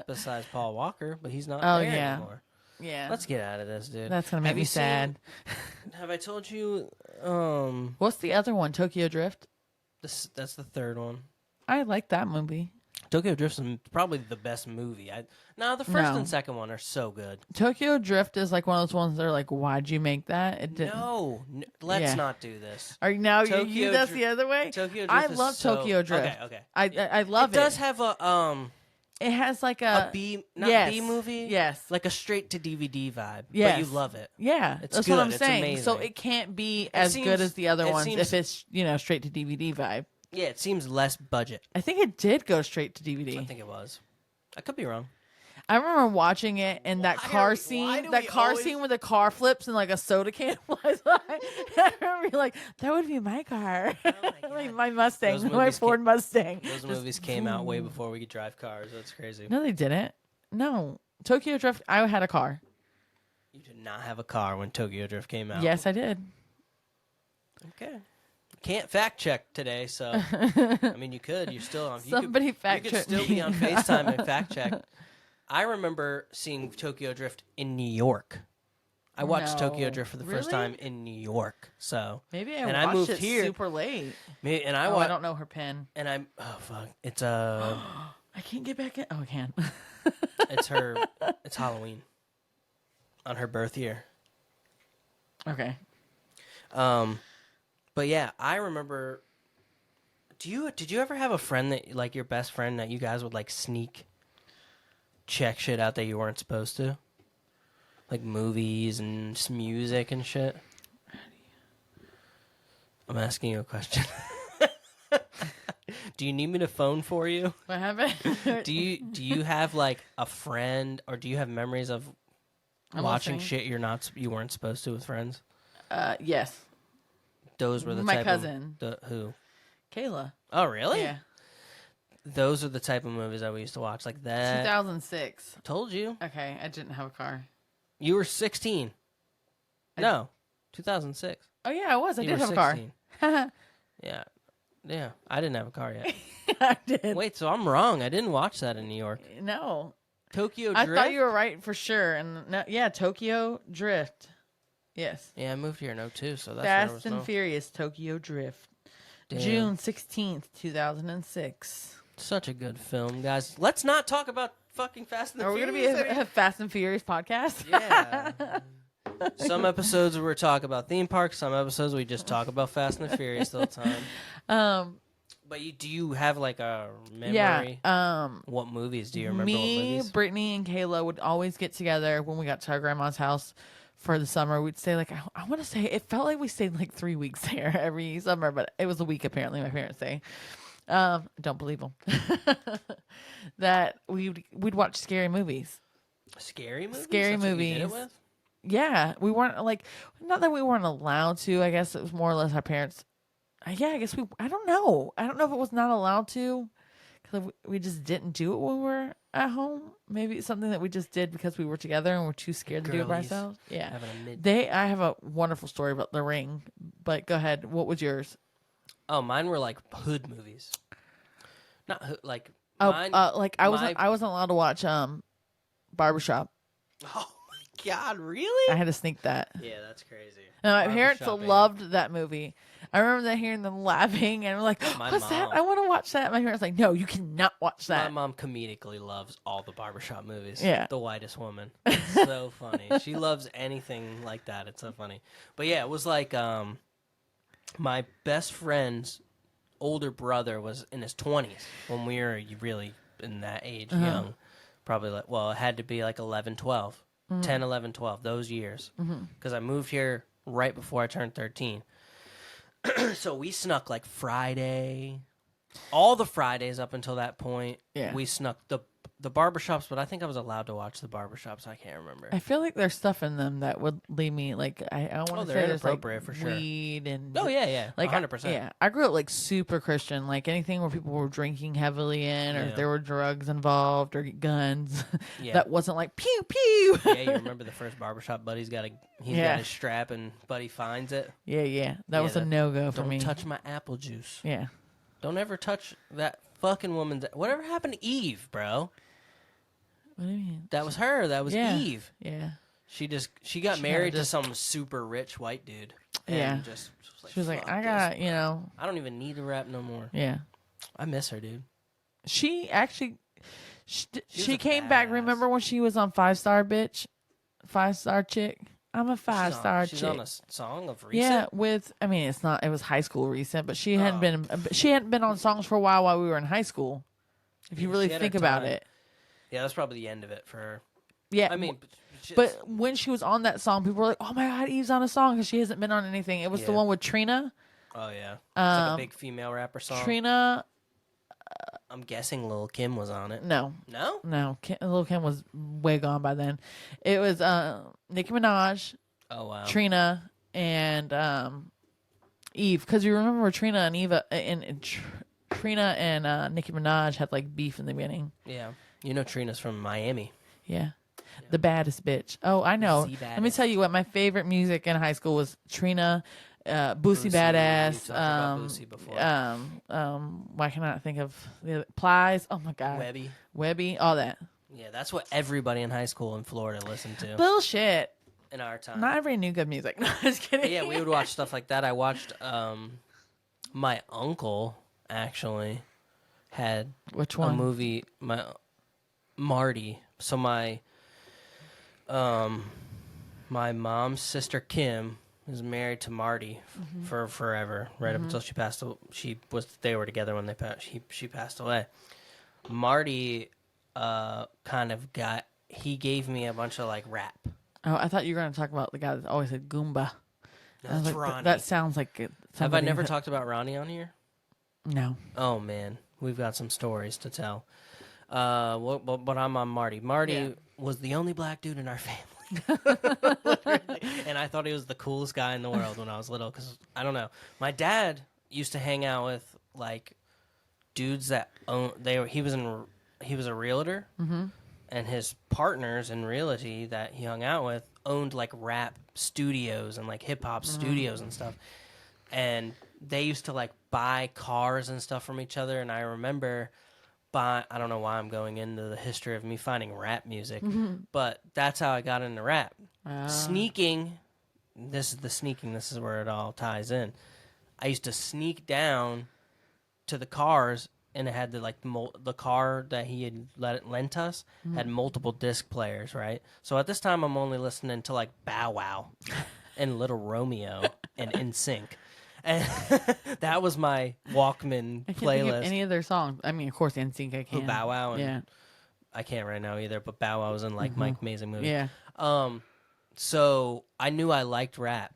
Besides Paul Walker, but he's not there anymore. Yeah. Let's get out of this, dude. That's gonna make me sad. Have I told you? What's the other one? Tokyo Drift. That's the third one. I like that movie. Tokyo Drift is probably the best movie. The first and second one are so good. Tokyo Drift is like one of those ones that are like, why'd you make that? It didn't. No, let's not do this. Are you now you that's the other way? Tokyo Drift I love Tokyo Drift. Okay. I love it. It does have a It has like a B, not yes, B movie. Yes, like a straight to DVD vibe. yes. But you love it. Yeah, it's that's good. what I'm It's saying. amazing. So it can't be as good as the other ones if it's straight to DVD vibe. Yeah, it seems less budget. I think it did go straight to DVD. I think it was. I could be wrong. I remember watching it and that car scene where the car flips and like a soda can flies by. I remember being like, that would be my car. Oh my, like my Mustang, my Ford Mustang. Those movies came out way before we could drive cars. That's crazy. No, they didn't. No. Tokyo Drift, I had a car. You did not have a car when Tokyo Drift came out. Yes, I did. Okay. Can't fact check today, so I mean you could. You're still on. Somebody fact check. You could still be on FaceTime and fact check. I remember seeing Tokyo Drift in New York. I watched Tokyo Drift for the first time in New York. So maybe I moved it here super late. I don't know her pen. And I'm fuck. It's I can't get back in. Oh, I can. It's Halloween on her birth year. Okay. But yeah, I remember. Did you ever have a friend that like your best friend that you guys would like sneak check shit out that you weren't supposed to? Like movies and music and shit? I'm asking you a question. Do you need me to phone for you? What happened? Do you have like a friend, or do you have memories of watching shit you weren't supposed to with friends? Yes. Those were the my type cousin. Who? Kayla. Oh, really? Yeah. Those are the type of movies that we used to watch, like that. 2006. Told you. Okay, I didn't have a car. You were 16. No, 2006. Oh yeah, I was. I did have 16. A car. Yeah. I didn't have a car yet. I did. Wait, so I'm wrong. I didn't watch that in New York. No. Tokyo Drift? I thought you were right for sure. And Tokyo Drift. Yes. Yeah, I moved here in 2002, so that's Fast and Furious Tokyo Drift. Damn. June 16th, 2006. Such a good film, guys. Let's not talk about fucking Fast and the Furious. Are we going to be a Fast and Furious podcast? Yeah. Some episodes we're talking about theme parks. Some episodes we just talk about Fast and the Furious the whole time. But do you have like a memory? Yeah. What movies do you remember? Me, Brittany, and Kayla would always get together when we got to our grandma's house for the summer. We'd stay like, I want to say, it felt like we stayed like 3 weeks there every summer, but it was a week apparently, my parents say. Don't believe them. That we'd watch scary movies. Scary movies? Scary That's movies. What you did it with? Yeah, we weren't like, not that we weren't allowed to. I guess it was more or less our parents. Yeah, I guess I don't know. I don't know if it was not allowed to because we just didn't do it when we were at home. Maybe it's something that we just did because we were together and we're too scared to do it by ourselves. Yeah. I have a wonderful story about The Ring, but go ahead. What was yours? Oh, mine were like hood movies. Not hood, like. I wasn't allowed to watch Barbershop. Oh my God! Really? I had to sneak that. Yeah, that's crazy. And my parents loved that movie. I remember hearing them laughing and like, "What's that? I want to watch that." My parents were like, "No, you cannot watch that." My mom comedically loves all the Barbershop movies. Yeah, The Whitest Woman. It's so funny. She loves anything like that. It's so funny. But yeah, it was like my best friend's older brother was in his 20s when we were really in that age, young. Probably like, well, it had to be like 11, 12. 10, 11, 12, those years. Because I moved here right before I turned 13. So we snuck like Friday, all the Fridays up until that point. Yeah. We snuck the barbershops, but I think I was allowed to watch the barbershops. I can't remember. I feel like there's stuff in them that would leave me like I don't want to say there's like for sure. Weed and like 100%. Yeah, I grew up like super Christian, like anything where people were drinking heavily in, or there were drugs involved or guns. That wasn't like pew pew. Yeah, you remember the first barbershop? Buddy's got his strap and Buddy finds it. Yeah. That was a no go for me. Don't touch my apple juice. Yeah. Don't ever touch that fucking woman's. Whatever happened to Eve, bro? What do you mean? That was her. That was Eve. Yeah. She got married to some super rich white dude. And she was like, I got, I don't even need to rap no more. Yeah. I miss her, dude. She actually, she came back. Remember when she was on 5-Star Bitch? 5-Star Chick? I'm a 5-Star chick. She's on a song of recent? Yeah, it was high school recent, but she hadn't been on songs for a while we were in high school. If you really think about it. Yeah, that's probably the end of it for her. Yeah, I mean, but when she was on that song, people were like, "Oh my god, Eve's on a song," because she hasn't been on anything. It was the one with Trina. Oh yeah, it's like a big female rapper song. Trina. I'm guessing Lil Kim was on it. No, No, Lil Kim was way gone by then. It was Nicki Minaj. Oh wow, Trina and Eve, because you remember Trina and Eva and Trina and Nicki Minaj had like beef in the beginning. Yeah, you know Trina's from Miami. Yeah. The baddest bitch. Oh, I know. Let me tell you what my favorite music in high school was. Trina, Boosie Badass. Boosie before. Why can I not think of the other? Plies? Oh my god. Webby, all that. Yeah, that's what everybody in high school in Florida listened to. Bullshit. In our time, not everybody knew good music. No, just kidding. But yeah, we would watch stuff like that. I watched. My uncle actually had which one? A movie. Marty. So my mom's sister Kim was married to Marty for forever, right up until she passed. They were together when she passed away. Marty he gave me a bunch of like rap. Oh, I thought you were going to talk about the guy that always said Goomba. That's like, Ronnie. That sounds like it. Have I never talked about Ronnie on here? No. Oh man, we've got some stories to tell. But I'm on Marty. Marty was the only black dude in our family. And I thought he was the coolest guy in the world when I was little, because I don't know. My dad used to hang out with like dudes that he was a realtor, and his partners in realty that he hung out with owned like rap studios and like hip hop studios and stuff. And they used to like buy cars and stuff from each other. And I remember I don't know why I'm going into the history of me finding rap music, but that's how I got into rap. Sneaking. This is where it all ties in. I used to sneak down to the cars, and it had the car that he had lent us had multiple disc players, right? So at this time, I'm only listening to like Bow Wow and Little Romeo and NSYNC. And that was my Walkman I can't playlist. think of any of their songs. I mean, of course, NSYNC I can. Bow Wow. And yeah. I can't right now either, but Bow Wow was in like Mike Amazing movie. Yeah. So I knew I liked rap,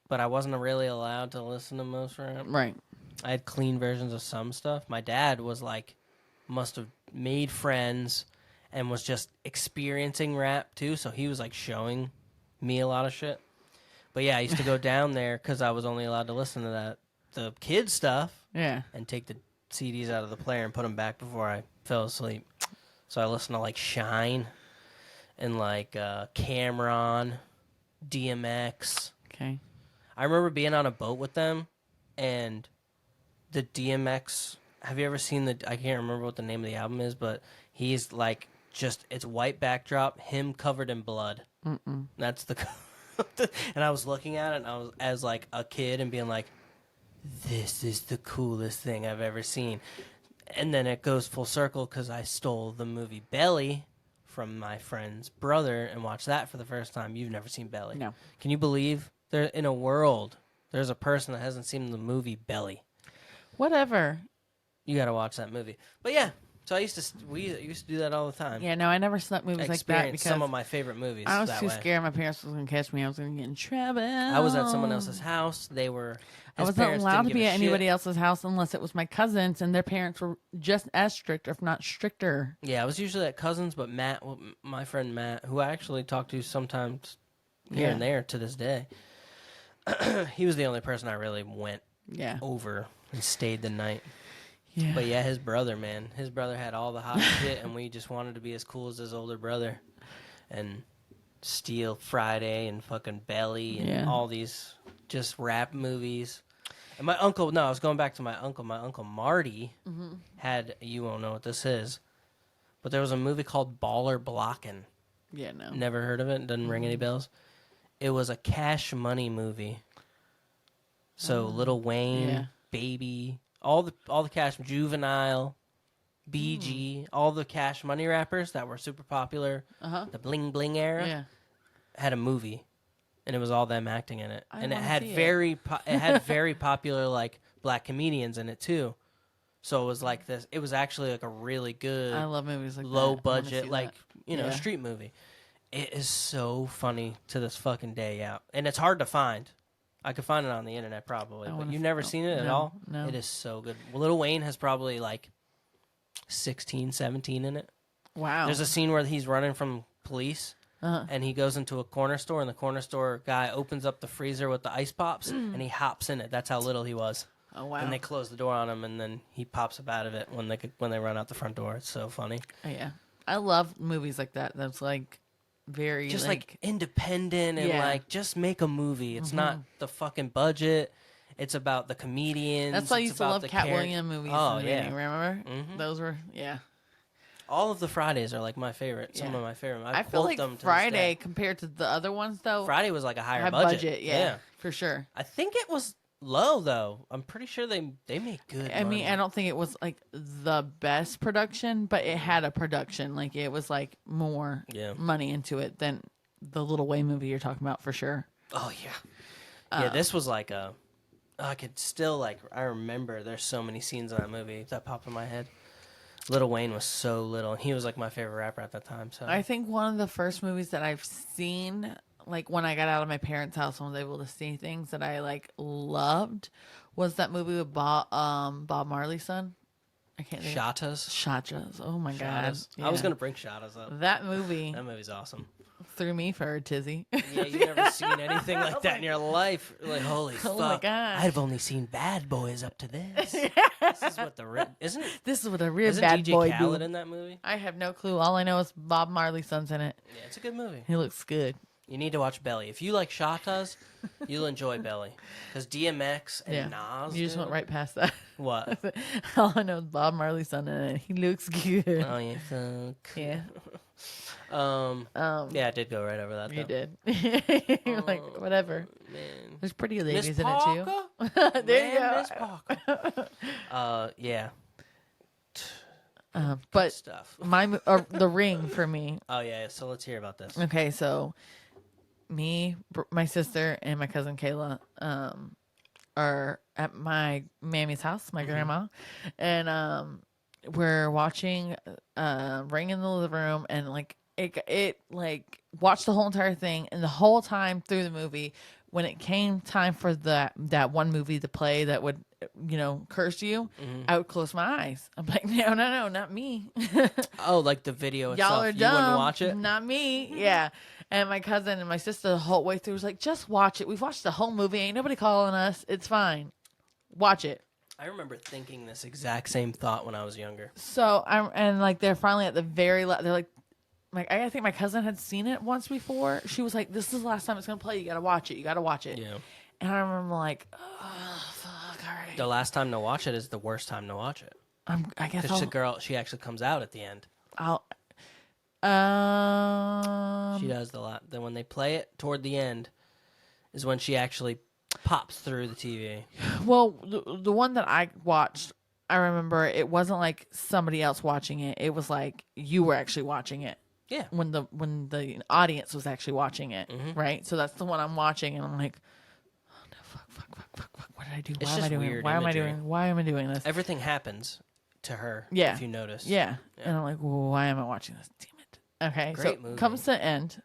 but I wasn't really allowed to listen to most rap. Right. I had clean versions of some stuff. My dad was like, must have made friends and was just experiencing rap too. So he was like showing me a lot of shit. But yeah, I used to go down there because I was only allowed to listen to the kid stuff. Yeah. And take the CDs out of the player and put them back before I fell asleep. So I listened to like Shine and like Cameron, DMX. Okay. I remember being on a boat with them, and the DMX. Have you ever seen I can't remember what the name of the album is, but he's like it's white backdrop, him covered in blood. That's the. And I was looking at it, and I was as like a kid and being like, "This is the coolest thing I've ever seen." And then it goes full circle because I stole the movie Belly from my friend's brother and watched that for the first time. You've never seen Belly? No. Can you believe there's a person that hasn't seen the movie Belly? Whatever. You got to watch that movie. But yeah, so we used to do that all the time. Yeah, no, I never slept movies like that because some of my favorite movies. I was too scared my parents was going to catch me. I was going to get in trouble. I was at someone else's house. I wasn't allowed to be at anybody else's house unless it was my cousins, and their parents were just as strict, if not stricter. Yeah, I was usually at cousins, but my friend Matt, who I actually talk to sometimes here and there to this day, he was the only person I really went over and stayed the night. Yeah. But yeah, his brother had all the hot shit, and we just wanted to be as cool as his older brother, and steal Friday and fucking Belly and all these just rap movies. And my uncle, I was going back to my uncle. My uncle Marty had, you won't know what this is, but there was a movie called Baller Blockin'. Yeah, no. Never heard of it? Doesn't ring any bells? It was a Cash Money movie. So Lil Wayne, Baby, all the Cash, Juvenile, BG, all the Cash Money rappers that were super popular, the bling bling era, had a movie, and it was all them acting in it, and it had very popular like black comedians in it too. So it was like this. It was actually like a really good, I love movies like low that. I wanna budget, see like that. street movie. It is so funny to this fucking day out, and it's hard to find. I could find it on the internet probably, but you've never seen it at all? No. It is so good. Lil Wayne has probably like 16, 17 in it. Wow. There's a scene where he's running from police, and he goes into a corner store, and the corner store guy opens up the freezer with the ice pops, and he hops in it. That's how little he was. Oh, wow. And they close the door on him, and then he pops up out of it when they run out the front door. It's so funny. Oh, yeah. I love movies like that. That's like very just like independent and like just make a movie. It's not the fucking budget. It's about the comedians. That's why I used to love Cat Williams movies. Oh, yeah. Remember? Mm-hmm. Those were, yeah. All of the Fridays are like my favorite. Some of my favorite. I feel like them Friday compared to the other ones, though. Friday was like a higher budget. Yeah, for sure. I think it was low though. I'm pretty sure they make good. I mean, I don't think it was like the best production, but it had a production. Like it was like more money into it than the Lil Wayne movie you're talking about for sure. Oh yeah, yeah. This was like a. I could still like. I remember there's so many scenes in that movie that pop in my head. Lil Wayne was so little, and he was like my favorite rapper at that time. So I think one of the first movies that I've seen, like when I got out of my parents' house and was able to see things that I like loved, was that movie with Bob Marley's son. I can't think. Shatas. Oh my god! Yeah. I was gonna bring Shatas up. That movie. That movie's awesome. Threw me for a tizzy. Yeah, you've never seen anything like that in your life. Like, holy fuck! Oh my god! I've only seen Bad Boys up to this. This is what isn't. This is what a real bad DJ boy Khaled do. in that movie? I have no clue. All I know is Bob Marley's son's in it. Yeah, it's a good movie. He looks good. You need to watch Belly. If you like Shatas, you'll enjoy Belly. Because DMX and Nas. You just went right past that. What? All I know is Bob Marley's son in it. He looks good. Oh, yeah. Yeah. Yeah, I did go right over that. You did. You're like, whatever. Man. There's pretty ladies Miss in it too. There you go. Miss Parker. Yeah. But stuff. The Ring for me. Oh yeah. So let's hear about this. Okay, so me, my sister, and my cousin Kayla are at my Mammy's house, my grandma, and we're watching Ring in the living room, and like it like watched the whole entire thing, and the whole time through the movie, when it came time for that one movie to play that would curse you, I would close my eyes. I'm like, no, not me. Oh, like the video itself. Y'all are you dumb. wouldn't watch it? Not me. Yeah. And my cousin and my sister the whole way through was like, just watch it. We've watched the whole movie. Ain't nobody calling us. It's fine. Watch it. I remember thinking this exact same thought when I was younger. So they're finally at the very they're like I think my cousin had seen it once before. She was like, this is the last time it's gonna play. You gotta watch it. Yeah. And I remember like, oh fuck, all right. The last time to watch it is the worst time to watch it. I guess because the girl, she actually comes out at the end. She does the lot. Then when they play it toward the end, is when she actually pops through the TV. Well, the one that I watched, I remember it wasn't like somebody else watching it. It was like you were actually watching it. Yeah. When the audience was actually watching it, right? So that's the one I'm watching, and I'm like, oh no, fuck! What did I do? Why am I doing? Weird Why imagery. Why am I doing this? Everything happens to her. Yeah. If you notice. Yeah. And I'm like, well, why am I watching this? Damn it. Okay. Great so movie. Comes to the end.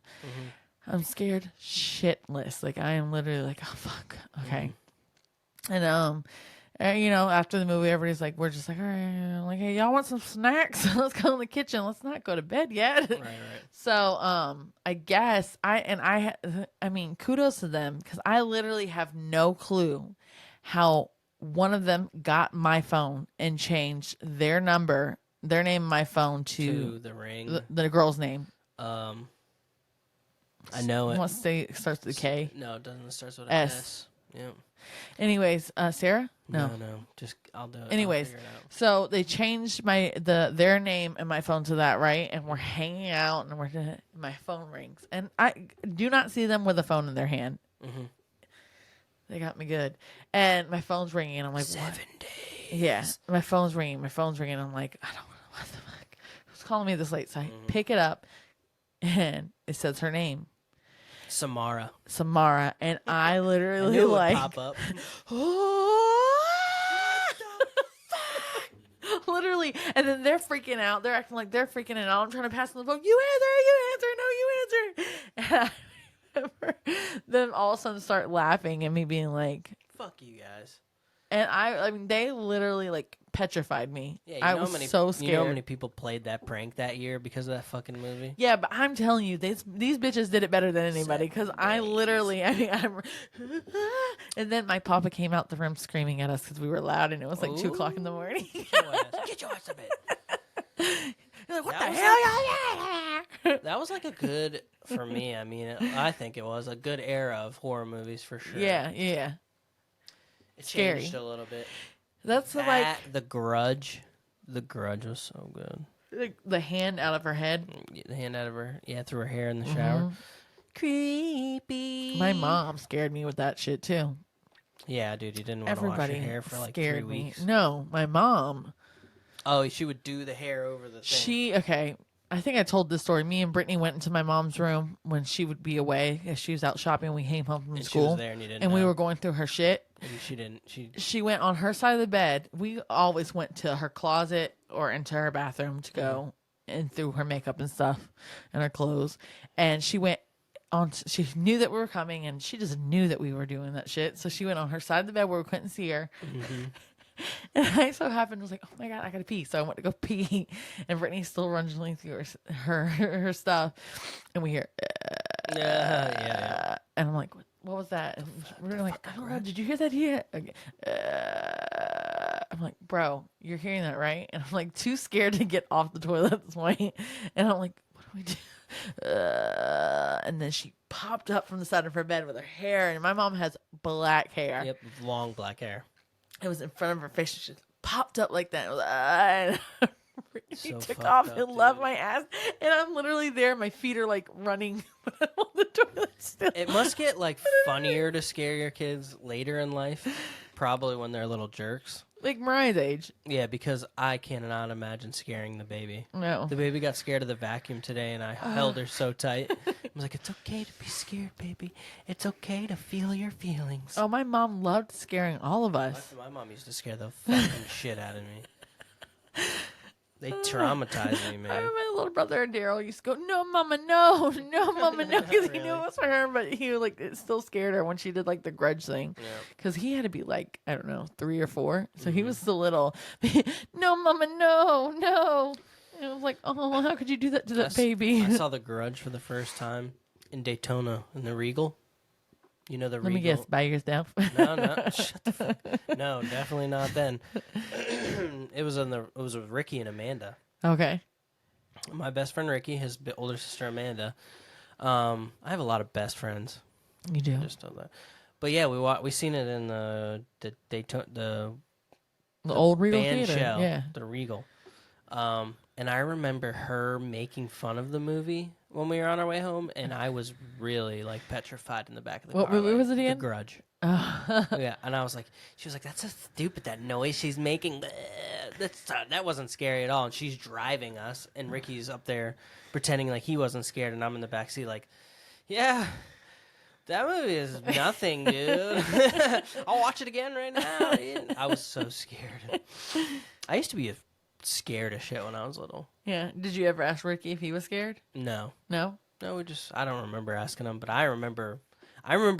I'm scared shitless. Like I am literally like, oh fuck. Okay. And after the movie, everybody's like, we're just like, all right, I'm like, hey, y'all want some snacks? Let's go in the kitchen. Let's not go to bed yet. Right. So, I guess I mean, kudos to them because I literally have no clue how one of them got my phone and changed their name in my phone to the Ring, the girl's name. I know it. Wants to say it starts with a K. No, it doesn't. It starts with an S. Yeah. Anyways, Sarah? No. Just I'll do it. Anyways, so they changed their name and my phone to that, right? And we're hanging out, and my phone rings, and I do not see them with a phone in their hand. They got me good, and my phone's ringing, and I'm like, 7 what? days. Yeah, my phone's ringing. I'm like, I don't know what the fuck. Who's calling me this late? So I pick it up, and it says her name. Samara, and I literally I knew it would like pop up. literally, and then they're freaking out. They're acting like they're freaking out. I'm trying to pass on the phone. You answer. No, you answer. And I remember them all of a sudden start laughing and me being like, fuck you guys. and I mean, they literally like petrified me. Yeah, I was so scared. You know how many people played that prank that year because of that fucking movie? Yeah, but I'm telling you, these bitches did it better than anybody. Because I literally, I mean, and then my papa came out the room screaming at us because we were loud, and it was like 2:00 in the morning. Get your ass a bit. You're like, what the hell? That was like a good, for me, I mean, I think it was a good era of horror movies for sure. Yeah. It Scary. changed a little bit. That's like The Grudge. The Grudge was so good. the hand out of her head. Get the hand out of her, through her hair in the shower. Creepy. My mom scared me with that shit too. Yeah, dude, you didn't want to wash your hair for like 3 weeks. No, my mom. Oh, she would do the hair over the thing. Okay. I think I told this story. Me and Brittany went into my mom's room when she would be away. If she was out shopping, we came home from school. She was there and you didn't and know. we were going through her shit. And she didn't. She went on her side of the bed. We always went to her closet or into her bathroom to go and through her makeup and stuff and her clothes. And she went on. She knew that we were coming, and she just knew that we were doing that shit. So she went on her side of the bed where we couldn't see her. Mm-hmm. And I so happened was like, oh my God, I gotta pee. So I went to go pee, and Brittany's still running through her stuff, and we hear, yeah. And I'm like, what was that? And we're like, I don't know. Did you hear that here? I'm like, bro, you're hearing that, right? And I'm like, too scared to get off the toilet at this point. And I'm like, what do we do? And then she popped up from the side of her bed with her hair, and my mom has black hair. Yep, long black hair. It was in front of her face. She just popped up like that. It was, he took off and left my ass. And I'm literally there. My feet are like running on the toilet still. It must get like funnier to scare your kids later in life. Probably when they're little jerks. Like Mariah's age. Yeah, because I cannot imagine scaring the baby. No. The baby got scared of the vacuum today, and I held her so tight. I was like, it's okay to be scared, baby. It's okay to feel your feelings. Oh, my mom loved scaring all of us. My mom used to scare the fucking shit out of me. They traumatized me, man. I remember my little brother Daryl used to go, no, mama, no, mama, no, because he knew it was for her, but he like it still scared her when she did like the grudge thing, because he had to be like, I don't know, 3 or 4, so he was still little. No, mama, no. And I was like, oh, how could you do that to that baby? I saw The Grudge for the first time in Daytona in the Regal. You know the Regal. Let me guess, by yourself. No, shut the fuck. No, definitely not then. It was with Ricky and Amanda. Okay. My best friend Ricky, his older sister Amanda. I have a lot of best friends. You do. I just know that. But yeah, we seen it in the old Regal band theater. shell, Yeah. the Regal. And I remember her making fun of the movie when we were on our way home, and I was really like petrified in the back of the car. What movie was it again? The Grudge. Yeah, and I was like, she was like, "That's so stupid, that noise she's making. That wasn't scary at all." And she's driving us, and Ricky's up there pretending like he wasn't scared, and I'm in the back seat like, "Yeah, that movie is nothing, dude. I'll watch it again right now." I was so scared. I used to be scared of shit when I was little. Yeah. Did you ever ask Ricky if he was scared? No. No? No, I don't remember asking him, but I remember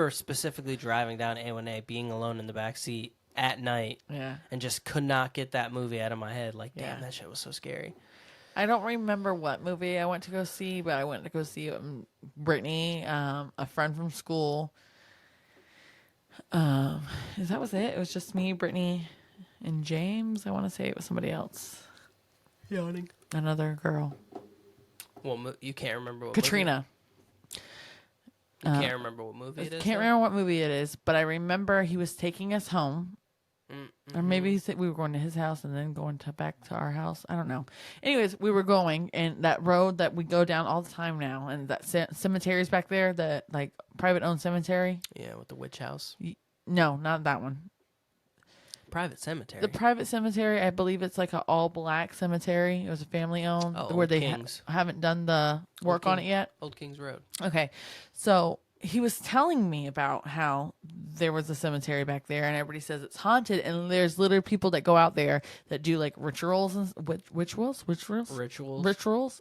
specifically driving down A1A, being alone in the back seat at night, and just could not get that movie out of my head. Like, damn, that shit was so scary. I don't remember what movie I went to go see, but I went to go see Brittany, a friend from school. That was it. It was just me, Brittany, and James. I want to say it was somebody else. Yawning. Another girl. Well, you can't remember what Katrina. movie? You can't remember what movie it is? Can't remember what movie it is, but I remember he was taking us home. Mm-hmm. Or maybe he said we were going to his house and then going back to our house. I don't know. Anyways, we were going, and that road that we go down all the time now, and that cemetery's back there, the like private owned cemetery. Yeah, with the witch house. No, not that one. Private cemetery. The private cemetery, I believe it's like an all black cemetery. It was a family owned, where they haven't done the work on it yet. Old Kings Road. Okay, so he was telling me about how there was a cemetery back there and everybody says it's haunted, and there's literally people that go out there that do like rituals and rituals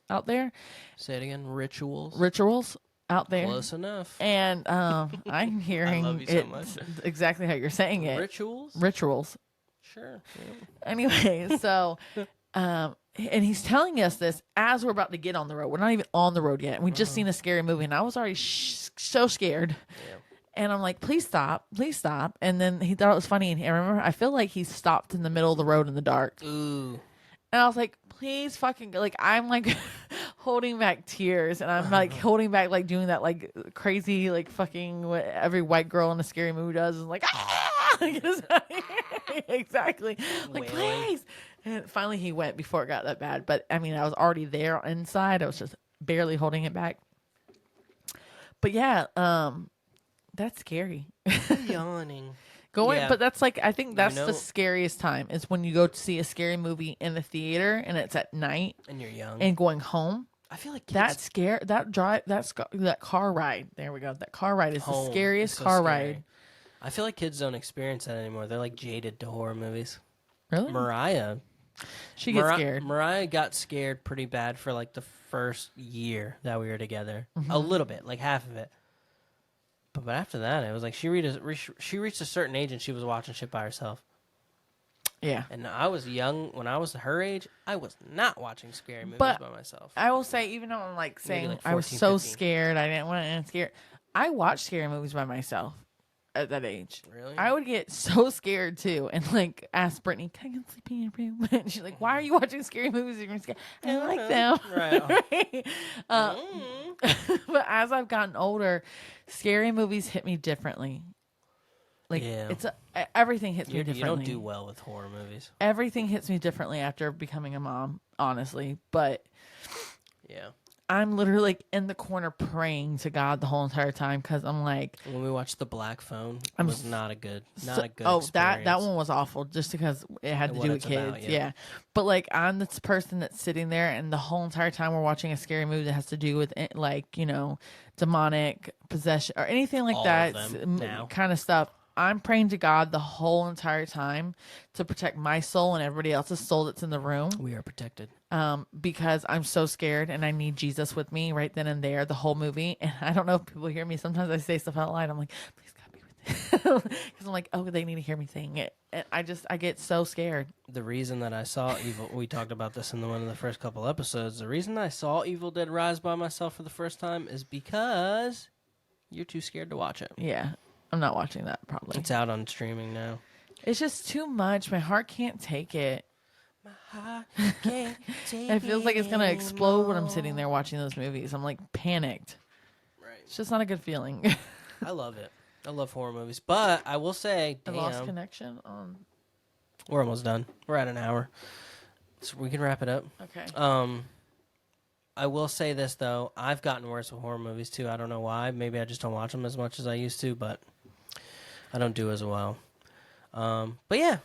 out there. Say it again. Rituals out there. Close enough. And I'm hearing I love you so much. Exactly how you're saying it. Rituals. Sure. Yeah. Anyway, so and he's telling us this as we're about to get on the road. We're not even on the road yet. And we just seen a scary movie, and I was already so scared. Yeah. And I'm like, please stop. And then he thought it was funny. And I remember, I feel like he stopped in the middle of the road in the dark. Ooh. And I was like, please fucking, like, I'm like holding back tears. And I'm like holding back, like doing that, like crazy, like fucking what every white girl in a scary movie does. And like, exactly. Like, please. And finally he went before it got that bad. But I mean, I was already there inside. I was just barely holding it back. But yeah, that's scary. Yawning. But that's like, I think that's the scariest time is when you go to see a scary movie in the theater and it's at night and you're young and going home. I feel like that car ride. There we go. That car ride is the scariest car ride. I feel like kids don't experience that anymore. They're like jaded to horror movies. Really? Mariah. She gets scared. Mariah got scared pretty bad for like the first year that we were together. Mm-hmm. A little bit, like half of it. But after that, it was like she reached a certain age and she was watching shit by herself. Yeah. And I was young. When I was her age, I was not watching scary movies by myself. I will say, even though I'm like saying like 14, I was so 15. Scared, I didn't want to scare. I watched scary movies by myself at that age. Really? I would get so scared too, and like ask Brittany, "Can I go sleep in your room?" And she's like, "Why are you watching scary movies? You're scared." I like them. Right. But as I've gotten older, scary movies hit me differently. Like everything hits me differently. You don't do well with horror movies. Everything hits me differently after becoming a mom, honestly. But yeah. I'm literally like in the corner praying to God the whole entire time because I'm like, when we watched The Black Phone, it was not a good Oh, experience. that one was awful just because it had to do with kids. About, yeah. But like I'm this person that's sitting there and the whole entire time we're watching a scary movie that has to do with like, demonic possession or anything like that kind of stuff. I'm praying to God the whole entire time to protect my soul and everybody else's soul that's in the room. We are protected. Because I'm so scared and I need Jesus with me right then and there, the whole movie. And I don't know if people hear me. Sometimes I say stuff out loud. I'm like, please God be with them. Because I'm like, oh, they need to hear me saying it. And I get so scared. The reason that I saw we talked about this in one of the first couple episodes. The reason I saw Evil Dead Rise by myself for the first time is because you're too scared to watch it. Yeah. I'm not watching that probably. It's out on streaming now. It's just too much. My heart can't take it. My heart can't take it feels like it's going to explode when I'm sitting there watching those movies. I'm like panicked. Right. It's just not a good feeling. I love it. I love horror movies. But I will say, I lost connection. We're almost done. We're at an hour. So we can wrap it up. Okay. I will say this, though. I've gotten worse with horror movies, too. I don't know why. Maybe I just don't watch them as much as I used to, but I don't do as well. But yeah,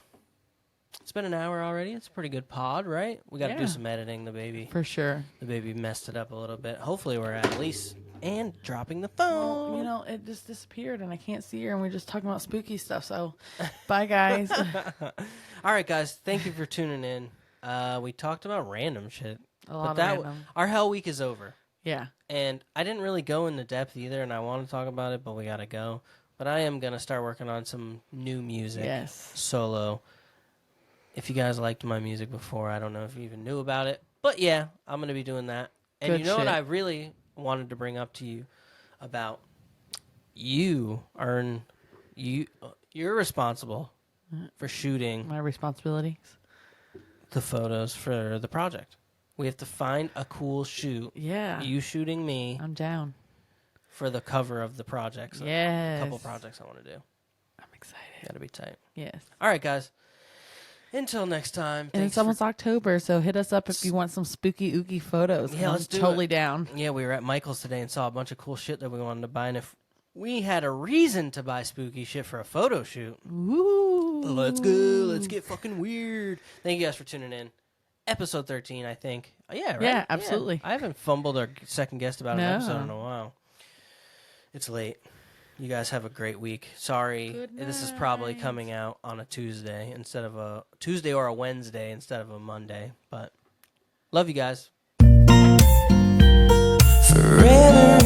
it's been an hour already. It's a pretty good pod, right? We got to do some editing. The baby, for sure. The baby messed it up a little bit. Hopefully, we're at least and dropping the phone. Well, it just disappeared, and I can't see her, and we're just talking about spooky stuff. So, bye, guys. All right, guys. Thank you for tuning in. We talked about random shit. A lot of random. Our Hell Week is over. Yeah. And I didn't really go into depth either, and I want to talk about it, but we got to go. But I am going to start working on some new music solo. If you guys liked my music before, I don't know if you even knew about it. But yeah, I'm going to be doing that. And Good what I really wanted to bring up to you about you're responsible for shooting my responsibilities, the photos for the project. We have to find a cool shoot. Yeah. You shooting me. I'm down. For the cover of the projects. Yes. A couple projects I want to do. I'm excited. Gotta be tight. Yes. All right, guys. Until next time. And it's almost October, so hit us up if you want some spooky, ooky photos. Yeah, let's do totally it. Down. Yeah, we were at Michael's today and saw a bunch of cool shit that we wanted to buy. And if we had a reason to buy spooky shit for a photo shoot, let's go. Let's get fucking weird. Thank you guys for tuning in. Episode 13, I think. Yeah, right? Yeah, absolutely. Yeah. I haven't fumbled or second guessed about an episode in a while. It's late. You guys have a great week. Sorry, this is probably coming out on a Tuesday instead of a Tuesday or a Wednesday instead of a Monday. But love you guys. Forever